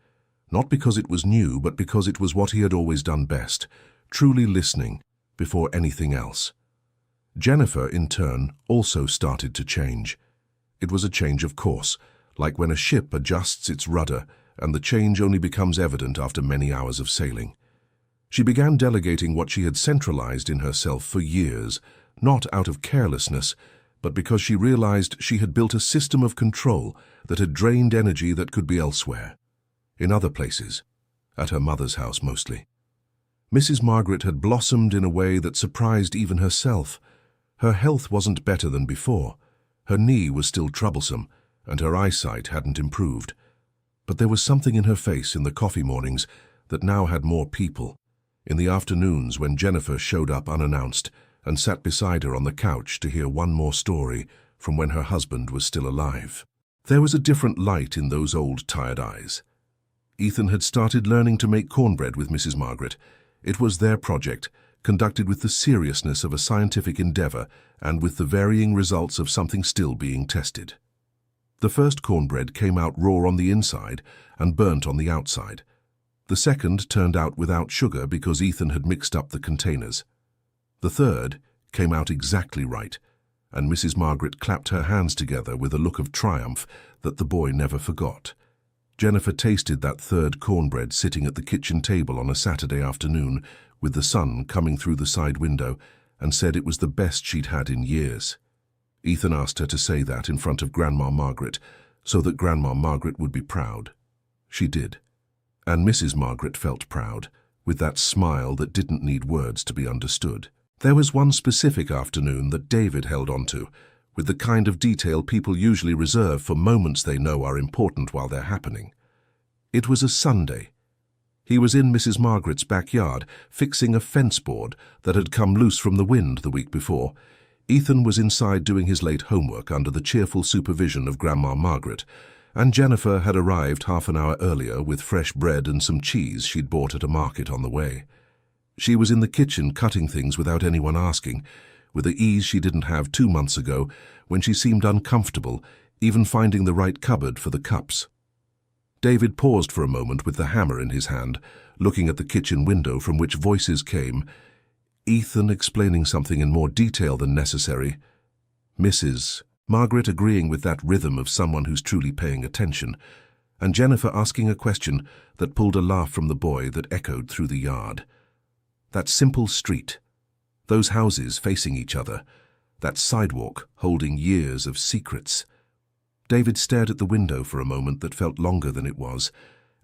Not because it was new, but because it was what he had always done best, truly listening before anything else. Jennifer, in turn, also started to change. It was a change of course, like when a ship adjusts its rudder, and the change only becomes evident after many hours of sailing. She began delegating what she had centralized in herself for years, not out of carelessness, but because she realized she had built a system of control that had drained energy that could be elsewhere. In other places, at her mother's house mostly. Mrs. Margaret had blossomed in a way that surprised even herself. Her health wasn't better than before. Her knee was still troublesome, and her eyesight hadn't improved. But there was something in her face in the coffee mornings that now had more people. In the afternoons when Jennifer showed up unannounced and sat beside her on the couch to hear one more story from when her husband was still alive. There was a different light in those old, tired eyes. Ethan had started learning to make cornbread with Mrs. Margaret. It was their project, conducted with the seriousness of a scientific endeavor and with the varying results of something still being tested. The first cornbread came out raw on the inside and burnt on the outside. The second turned out without sugar because Ethan had mixed up the containers. The third came out exactly right, and Mrs. Margaret clapped her hands together with a look of triumph that the boy never forgot. Jennifer tasted that third cornbread sitting at the kitchen table on a Saturday afternoon with the sun coming through the side window and said it was the best she'd had in years. Ethan asked her to say that in front of Grandma Margaret so that Grandma Margaret would be proud. She did. And Mrs. Margaret felt proud, with that smile that didn't need words to be understood. There was one specific afternoon that David held on to, with the kind of detail people usually reserve for moments they know are important while they're happening. It was a Sunday. He was in Mrs. Margaret's backyard, fixing a fence board that had come loose from the wind the week before. Ethan was inside doing his late homework under the cheerful supervision of Grandma Margaret, and Jennifer had arrived half an hour earlier with fresh bread and some cheese she'd bought at a market on the way. She was in the kitchen cutting things without anyone asking, with the ease she didn't have 2 months ago when she seemed uncomfortable, even finding the right cupboard for the cups. David paused for a moment with the hammer in his hand, looking at the kitchen window from which voices came, Ethan explaining something in more detail than necessary, Mrs. Margaret agreeing with that rhythm of someone who's truly paying attention, and Jennifer asking a question that pulled a laugh from the boy that echoed through the yard. That simple street, those houses facing each other, that sidewalk holding years of secrets. David stared at the window for a moment that felt longer than it was,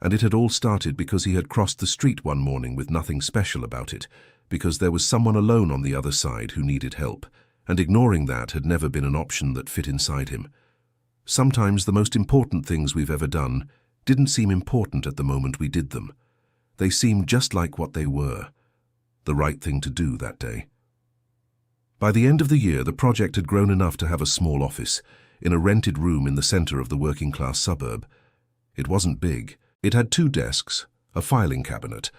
and it had all started because he had crossed the street one morning with nothing special about it, because there was someone alone on the other side who needed help, and ignoring that had never been an option that fit inside him. Sometimes the most important things we've ever done didn't seem important at the moment we did them. They seemed just like what they were, the right thing to do that day. By the end of the year, the project had grown enough to have a small office, in a rented room in the center of the working-class suburb. It wasn't big. It had 2 desks, a filing cabinet,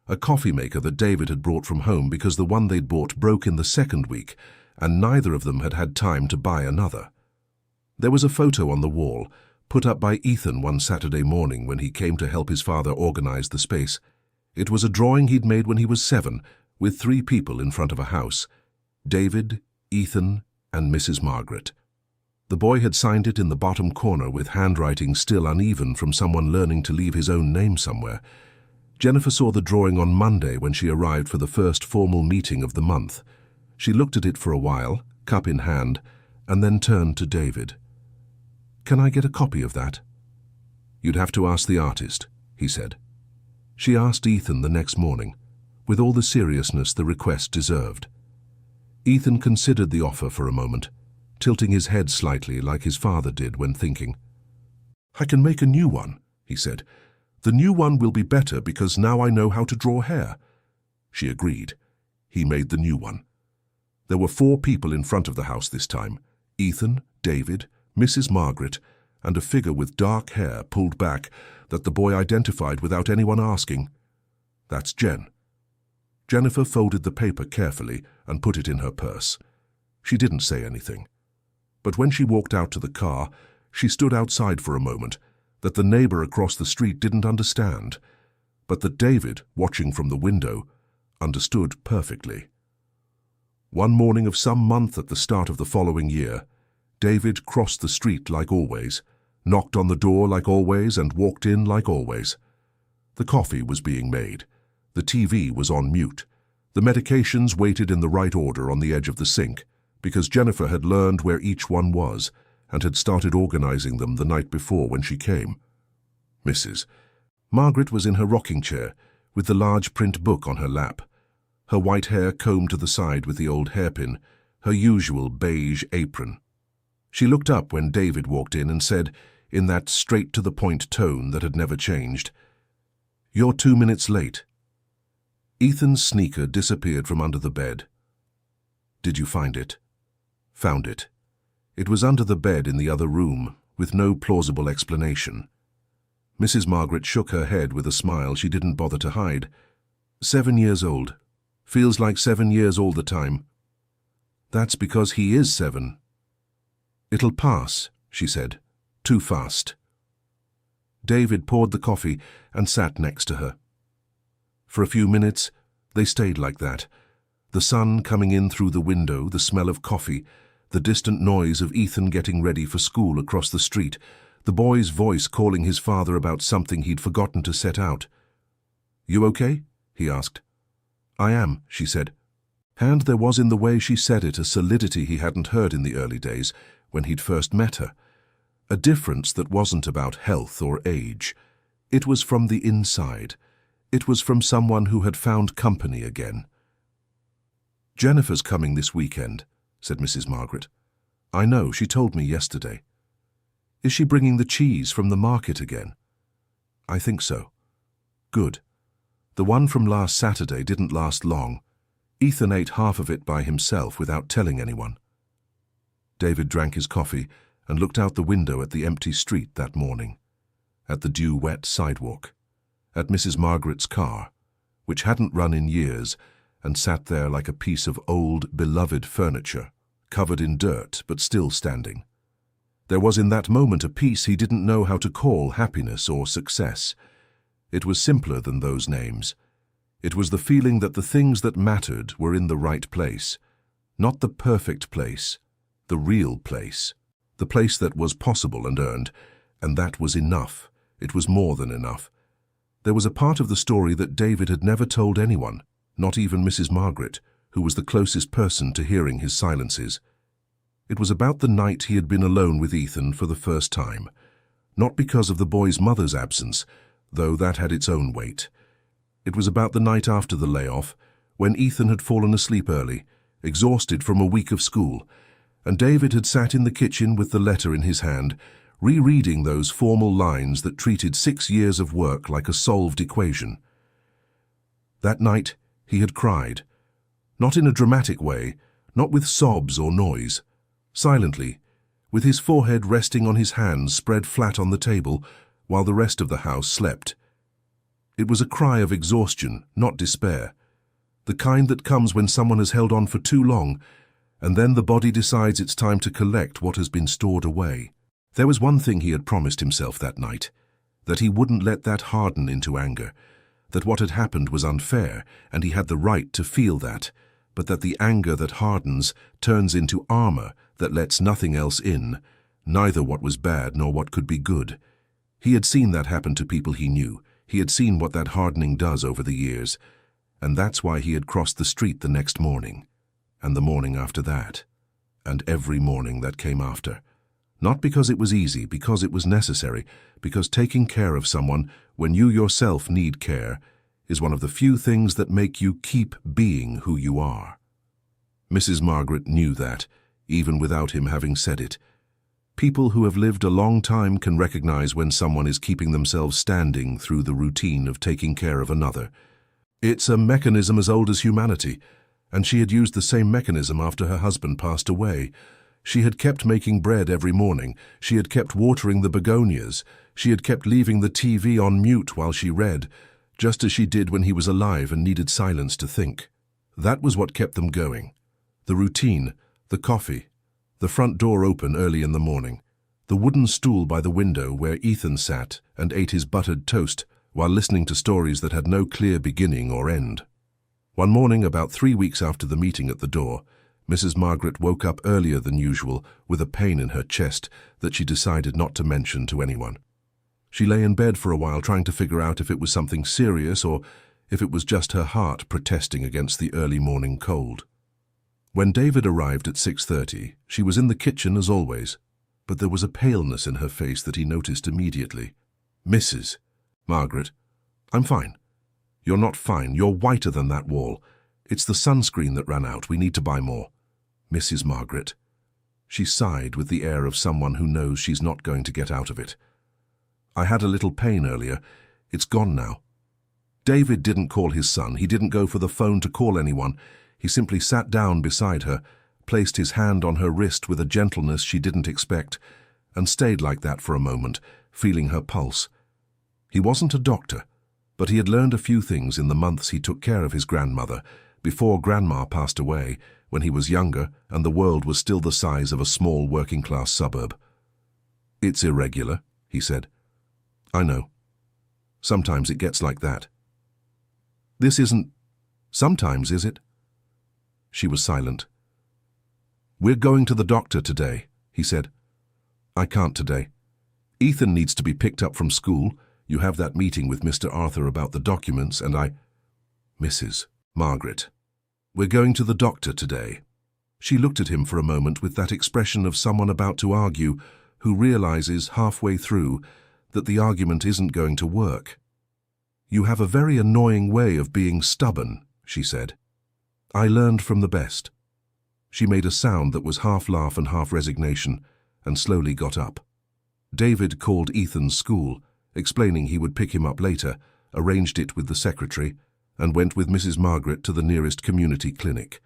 a coffee maker that David had brought from home because the one they'd bought broke in the second week, and neither of them had had time to buy another. There was a photo on the wall, put up by Ethan one Saturday morning when he came to help his father organize the space. It was a drawing he'd made when he was 7, with 3 people in front of a house, David, Ethan, and Mrs. Margaret. The boy had signed it in the bottom corner with handwriting still uneven from someone learning to leave his own name somewhere. Jennifer saw the drawing on Monday when she arrived for the first formal meeting of the month. She looked at it for a while, cup in hand, and then turned to David. "Can I get a copy of that?" "You'd have to ask the artist," he said. She asked Ethan the next morning, with all the seriousness the request deserved. Ethan considered the offer for a moment, tilting his head slightly like his father did when thinking. "I can make a new one," he said. "The new one will be better because now I know how to draw hair." She agreed. He made the new one. There were 4 people in front of the house this time, Ethan, David, Mrs. Margaret, and a figure with dark hair pulled back that the boy identified without anyone asking. "That's Jen." Jennifer folded the paper carefully and put it in her purse. She didn't say anything. But when she walked out to the car, she stood outside for a moment, that the neighbor across the street didn't understand, but that David, watching from the window, understood perfectly. One morning of some month at the start of the following year, David crossed the street like always, knocked on the door like always, and walked in like always. The coffee was being made. The TV was on mute. The medications waited in the right order on the edge of the sink, because Jennifer had learned where each one was and had started organizing them the night before when she came. Mrs. Margaret was in her rocking chair, with the large print book on her lap, her white hair combed to the side with the old hairpin, her usual beige apron. She looked up when David walked in and said, in that straight-to-the-point tone that had never changed, "You're 2 minutes late." Ethan's sneaker disappeared from under the bed. "Did you find it?" "Found it. It was under the bed in the other room, with no plausible explanation." Mrs. Margaret shook her head with a smile she didn't bother to hide. 7 years old. Feels like 7 years all the time." "That's because he is 7. "It'll pass," she said. "Too fast." David poured the coffee and sat next to her. For a few minutes, they stayed like that. The sun coming in through the window, the smell of coffee, the distant noise of Ethan getting ready for school across the street, the boy's voice calling his father about something he'd forgotten to set out. "You okay?" he asked. "I am," she said. And there was in the way she said it a solidity he hadn't heard in the early days when he'd first met her. A difference that wasn't about health or age. It was from the inside. It was from someone who had found company again. "Jennifer's coming this weekend," said Mrs. Margaret. "I know, she told me yesterday." "Is she bringing the cheese from the market again?" "I think so." "Good. The one from last Saturday didn't last long. Ethan ate half of it by himself without telling anyone." David drank his coffee and looked out the window at the empty street that morning, at the dew-wet sidewalk, at Mrs. Margaret's car, which hadn't run in years and sat there like a piece of old, beloved furniture, covered in dirt but still standing. There was in that moment a peace he didn't know how to call happiness or success. It was simpler than those names. It was the feeling that the things that mattered were in the right place, not the perfect place, the real place, the place that was possible and earned, and that was enough. It was more than enough. There was a part of the story that David had never told anyone, not even Mrs. Margaret, who was the closest person to hearing his silences. It was about the night he had been alone with Ethan for the first time, not because of the boy's mother's absence, though that had its own weight. It was about the night after the layoff, when Ethan had fallen asleep early, exhausted from a week of school, and David had sat in the kitchen with the letter in his hand, rereading those formal lines that treated 6 years of work like a solved equation. That night he had cried, not in a dramatic way, not with sobs or noise, silently, with his forehead resting on his hands spread flat on the table while the rest of the house slept. It was a cry of exhaustion, not despair, the kind that comes when someone has held on for too long, and then the body decides it's time to collect what has been stored away. There was one thing he had promised himself that night, that he wouldn't let that harden into anger, that what had happened was unfair, and he had the right to feel that, but that the anger that hardens turns into armor that lets nothing else in, neither what was bad nor what could be good. He had seen that happen to people he knew. He had seen what that hardening does over the years, and that's why he had crossed the street the next morning, and the morning after that, and every morning that came after. Not because it was easy, because it was necessary, because taking care of someone when you yourself need care is one of the few things that make you keep being who you are. Mrs. Margaret knew that, even without him having said it. People who have lived a long time can recognize when someone is keeping themselves standing through the routine of taking care of another. It's a mechanism as old as humanity, and she had used the same mechanism after her husband passed away. She had kept making bread every morning. She had kept watering the begonias. She had kept leaving the TV on mute while she read, just as she did when he was alive and needed silence to think. That was what kept them going. The routine, the coffee, the front door open early in the morning, the wooden stool by the window where Ethan sat and ate his buttered toast while listening to stories that had no clear beginning or end. One morning, about 3 weeks after the meeting at the door, Mrs. Margaret woke up earlier than usual with a pain in her chest that she decided not to mention to anyone. She lay in bed for a while trying to figure out if it was something serious or if it was just her heart protesting against the early morning cold. When David arrived at 6:30, she was in the kitchen as always, but there was a paleness in her face that he noticed immediately. "Mrs. Margaret, I'm fine." "You're not fine. You're whiter than that wall. It's the sunscreen that ran out. We need to buy more." "Mrs. Margaret." She sighed with the air of someone who knows she's not going to get out of it. "I had a little pain earlier. It's gone now." David didn't call his son. He didn't go for the phone to call anyone. He simply sat down beside her, placed his hand on her wrist with a gentleness she didn't expect, and stayed like that for a moment, feeling her pulse. He wasn't a doctor, but he had learned a few things in the months he took care of his grandmother, before Grandma passed away, when he was younger and the world was still the size of a small working-class suburb. "It's irregular," he said. "I know. Sometimes it gets like that." "This isn't sometimes, is it?" She was silent. "We're going to the doctor today," he said. "I can't today. Ethan needs to be picked up from school. You have that meeting with Mr. Arthur about the documents, and "Mrs. Margaret, we're going to the doctor today." She looked at him for a moment with that expression of someone about to argue who realizes halfway through that the argument isn't going to work. "You have a very annoying way of being stubborn," she said. "I learned from the best." She made a sound that was half laugh and half resignation, and slowly got up. David called Ethan's school, explaining he would pick him up later, arranged it with the secretary, and went with Mrs. Margaret to the nearest community clinic.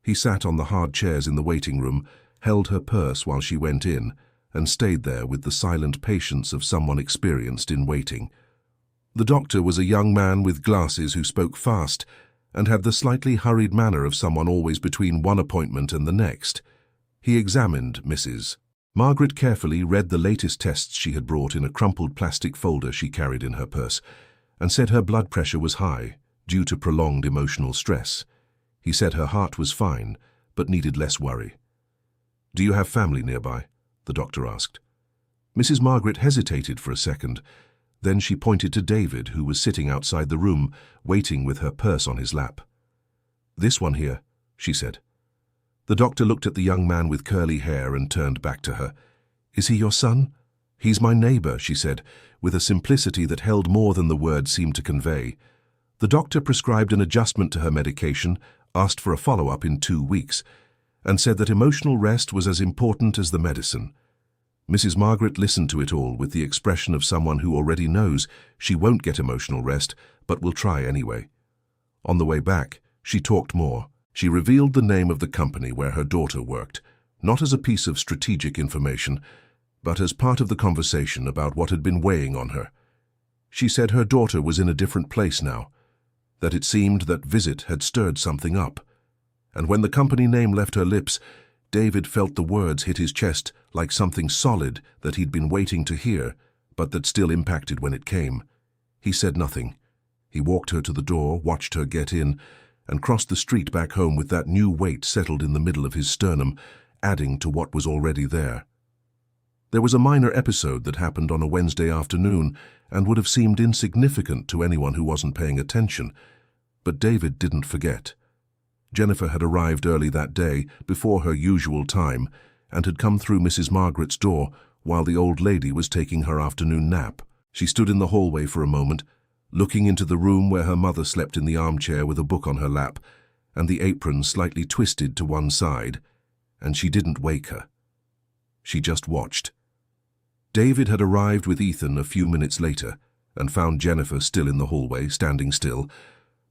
He sat on the hard chairs in the waiting room, held her purse while she went in, and stayed there with the silent patience of someone experienced in waiting. The doctor was a young man with glasses who spoke fast and had the slightly hurried manner of someone always between one appointment and the next. He examined Mrs. Margaret carefully, read the latest tests she had brought in a crumpled plastic folder she carried in her purse, and said her blood pressure was high, due to prolonged emotional stress. He said her heart was fine, but needed less worry. "Do you have family nearby?" the doctor asked. Mrs. Margaret hesitated for a second. Then she pointed to David, who was sitting outside the room, waiting with her purse on his lap. "This one here," she said. The doctor looked at the young man with curly hair and turned back to her. "Is he your son?" "He's my neighbor," she said, with a simplicity that held more than the words seemed to convey. The doctor prescribed an adjustment to her medication, asked for a follow-up in 2 weeks, and said that emotional rest was as important as the medicine. Mrs. Margaret listened to it all with the expression of someone who already knows she won't get emotional rest, but will try anyway. On the way back, she talked more. She revealed the name of the company where her daughter worked, not as a piece of strategic information, but as part of the conversation about what had been weighing on her. She said her daughter was in a different place now, that it seemed that visit had stirred something up. And when the company name left her lips, David felt the words hit his chest like something solid that he'd been waiting to hear, but that still impacted when it came. He said nothing. He walked her to the door, watched her get in, and crossed the street back home with that new weight settled in the middle of his sternum, adding to what was already there. There was a minor episode that happened on a Wednesday afternoon and would have seemed insignificant to anyone who wasn't paying attention, but David didn't forget. Jennifer had arrived early that day, before her usual time, and had come through Mrs. Margaret's door while the old lady was taking her afternoon nap. She stood in the hallway for a moment, looking into the room where her mother slept in the armchair with a book on her lap, and the apron slightly twisted to one side, and she didn't wake her. She just watched. David had arrived with Ethan a few minutes later and found Jennifer still in the hallway, standing still,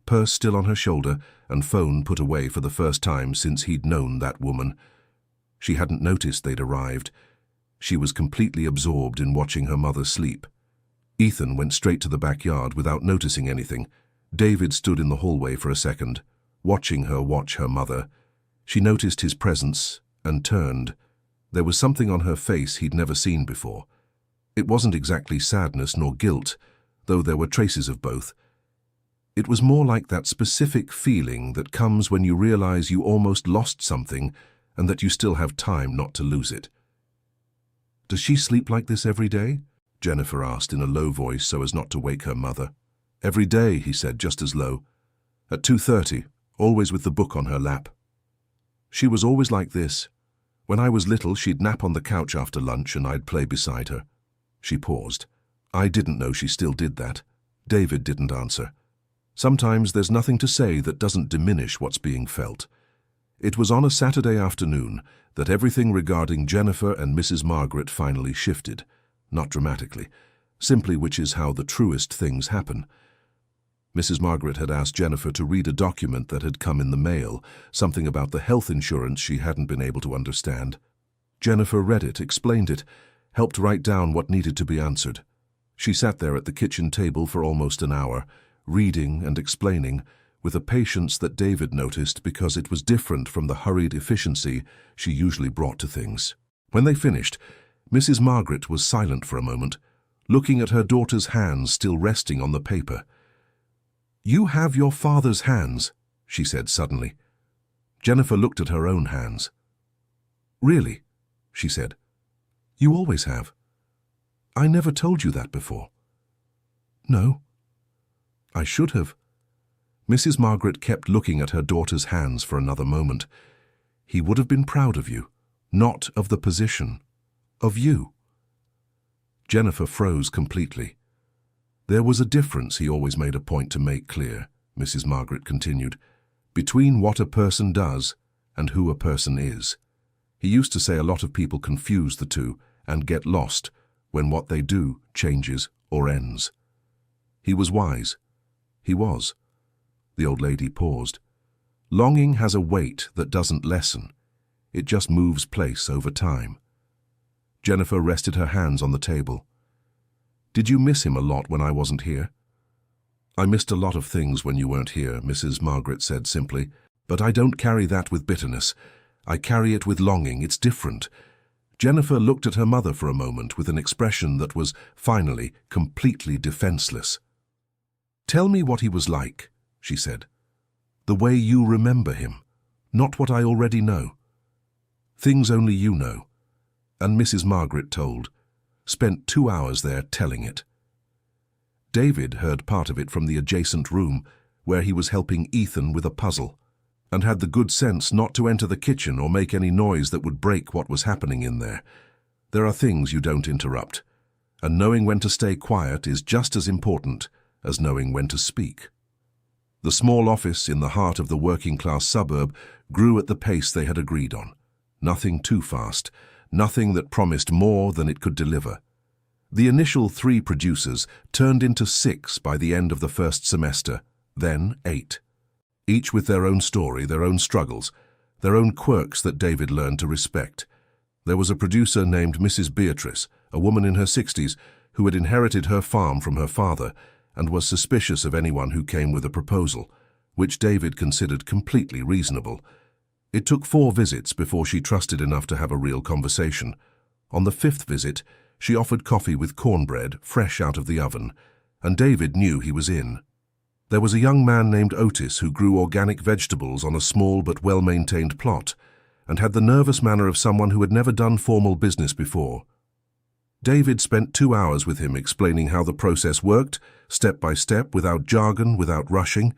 purse still on her shoulder and phone put away for the first time since he'd known that woman. She hadn't noticed they'd arrived. She was completely absorbed in watching her mother sleep. Ethan went straight to the backyard without noticing anything. David stood in the hallway for a second, watching her watch her mother. She noticed his presence and turned. There was something on her face he'd never seen before. It wasn't exactly sadness nor guilt, though there were traces of both. It was more like that specific feeling that comes when you realize you almost lost something and that you still have time not to lose it. "Does she sleep like this every day?" Jennifer asked in a low voice so as not to wake her mother. "Every day," he said, just as low. "At 2:30, always with the book on her lap. She was always like this. When I was little, she'd nap on the couch after lunch and I'd play beside her." She paused. "I didn't know she still did that." David didn't answer. Sometimes there's nothing to say that doesn't diminish what's being felt. It was on a Saturday afternoon that everything regarding Jennifer and Mrs. Margaret finally shifted. Not dramatically, simply, which is how the truest things happen. Mrs. Margaret had asked Jennifer to read a document that had come in the mail, something about the health insurance she hadn't been able to understand. Jennifer read it, explained it, helped write down what needed to be answered. She sat there at the kitchen table for almost an hour, reading and explaining, with a patience that David noticed because it was different from the hurried efficiency she usually brought to things. When they finished, Mrs. Margaret was silent for a moment, looking at her daughter's hands still resting on the paper. "You have your father's hands," she said suddenly. Jennifer looked at her own hands. "Really?" she said. "You always have. I never told you that before." "No." "I should have." Mrs. Margaret kept looking at her daughter's hands for another moment. "He would have been proud of you, not of the position, of you." Jennifer froze completely. "There was a difference he always made a point to make clear," Mrs. Margaret continued, "between what a person does and who a person is. He used to say a lot of people confuse the two and get lost when what they do changes or ends. He was wise. He was." The old lady paused. "Longing has a weight that doesn't lessen. It just moves place over time." Jennifer rested her hands on the table. "Did you miss him a lot when I wasn't here?" "I missed a lot of things when you weren't here," Mrs. Margaret said simply, "but I don't carry that with bitterness. I carry it with longing. It's different." Jennifer looked at her mother for a moment with an expression that was, finally, completely defenseless. "Tell me what he was like," she said. "The way you remember him, not what I already know. Things only you know." And Mrs. Margaret told, spent 2 hours there telling it. David heard part of it from the adjacent room, where he was helping Ethan with a puzzle, and had the good sense not to enter the kitchen or make any noise that would break what was happening in there. There are things you don't interrupt, and knowing when to stay quiet is just as important as knowing when to speak. The small office in the heart of the working-class suburb grew at the pace they had agreed on. Nothing too fast, nothing that promised more than it could deliver. The initial 3 producers turned into 6 by the end of the first semester, then 8. Each with their own story, their own struggles, their own quirks that David learned to respect. There was a producer named Mrs. Beatrice, a woman in her 60s, who had inherited her farm from her father and was suspicious of anyone who came with a proposal, which David considered completely reasonable. It took 4 visits before she trusted enough to have a real conversation. On the 5th visit, she offered coffee with cornbread, fresh out of the oven, and David knew he was in. There was a young man named Otis who grew organic vegetables on a small but well-maintained plot, and had the nervous manner of someone who had never done formal business before. David spent 2 hours with him explaining how the process worked, step by step, without jargon, without rushing.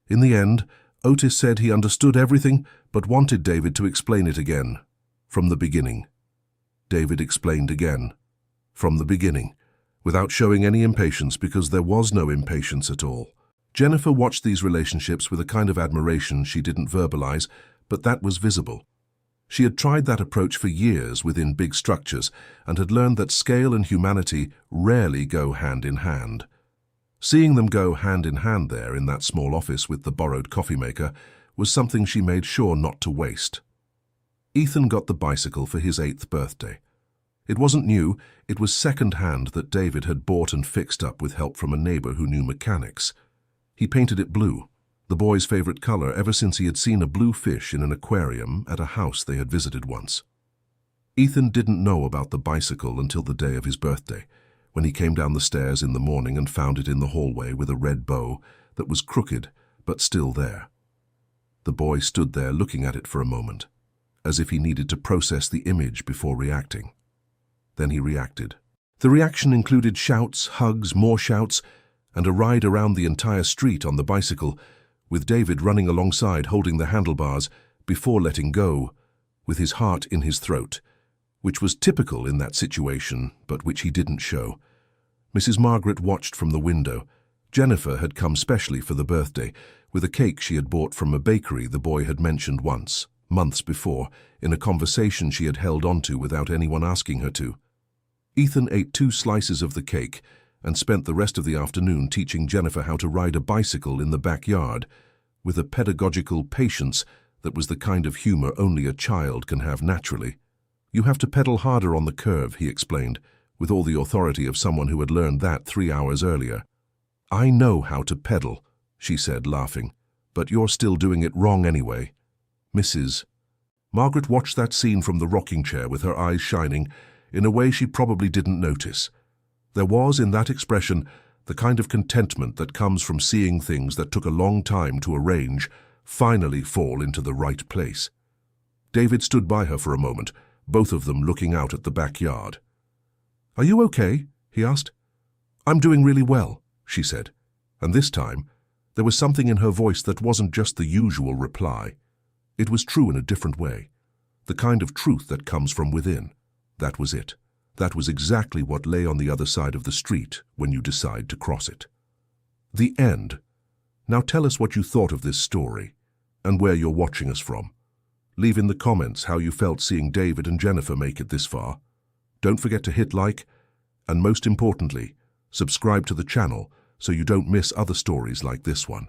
In the end, Otis said he understood everything but wanted David to explain it again, from the beginning. David explained again, from the beginning, without showing any impatience because there was no impatience at all. Jennifer watched these relationships with a kind of admiration she didn't verbalize, but that was visible. She had tried that approach for years within big structures and had learned that scale and humanity rarely go hand in hand. Seeing them go hand in hand there in that small office with the borrowed coffee maker was something she made sure not to waste. Ethan got the bicycle for his 8th birthday. It wasn't new, it was second-hand that David had bought and fixed up with help from a neighbor who knew mechanics. He painted it blue, the boy's favorite color ever since he had seen a blue fish in an aquarium at a house they had visited once. Ethan didn't know about the bicycle until the day of his birthday, when he came down the stairs in the morning and found it in the hallway with a red bow that was crooked but still there. The boy stood there looking at it for a moment, as if he needed to process the image before reacting. Then he reacted. The reaction included shouts, hugs, more shouts, and a ride around the entire street on the bicycle, with David running alongside holding the handlebars before letting go, with his heart in his throat, which was typical in that situation, but which he didn't show. Mrs. Margaret watched from the window. Jennifer had come specially for the birthday, with a cake she had bought from a bakery the boy had mentioned once, months before, in a conversation she had held onto without anyone asking her to. Ethan ate 2 slices of the cake and spent the rest of the afternoon teaching Jennifer how to ride a bicycle in the backyard, with a pedagogical patience that was the kind of humor only a child can have naturally. "You have to pedal harder on the curve," he explained, with all the authority of someone who had learned that 3 hours earlier. "I know how to pedal," she said, laughing, "but you're still doing it wrong anyway." Mrs. Margaret watched that scene from the rocking chair with her eyes shining in a way she probably didn't notice. There was, in that expression, the kind of contentment that comes from seeing things that took a long time to arrange finally fall into the right place. David stood by her for a moment, both of them looking out at the backyard. "Are you okay?" he asked. "I'm doing really well," she said, and this time there was something in her voice that wasn't just the usual reply. It was true in a different way, the kind of truth that comes from within. That was it. That was exactly what lay on the other side of the street when you decide to cross it. The end. Now tell us what you thought of this story and where you're watching us from. Leave in the comments how you felt seeing David and Jennifer make it this far. Don't forget to hit like, and most importantly, subscribe to the channel so you don't miss other stories like this one.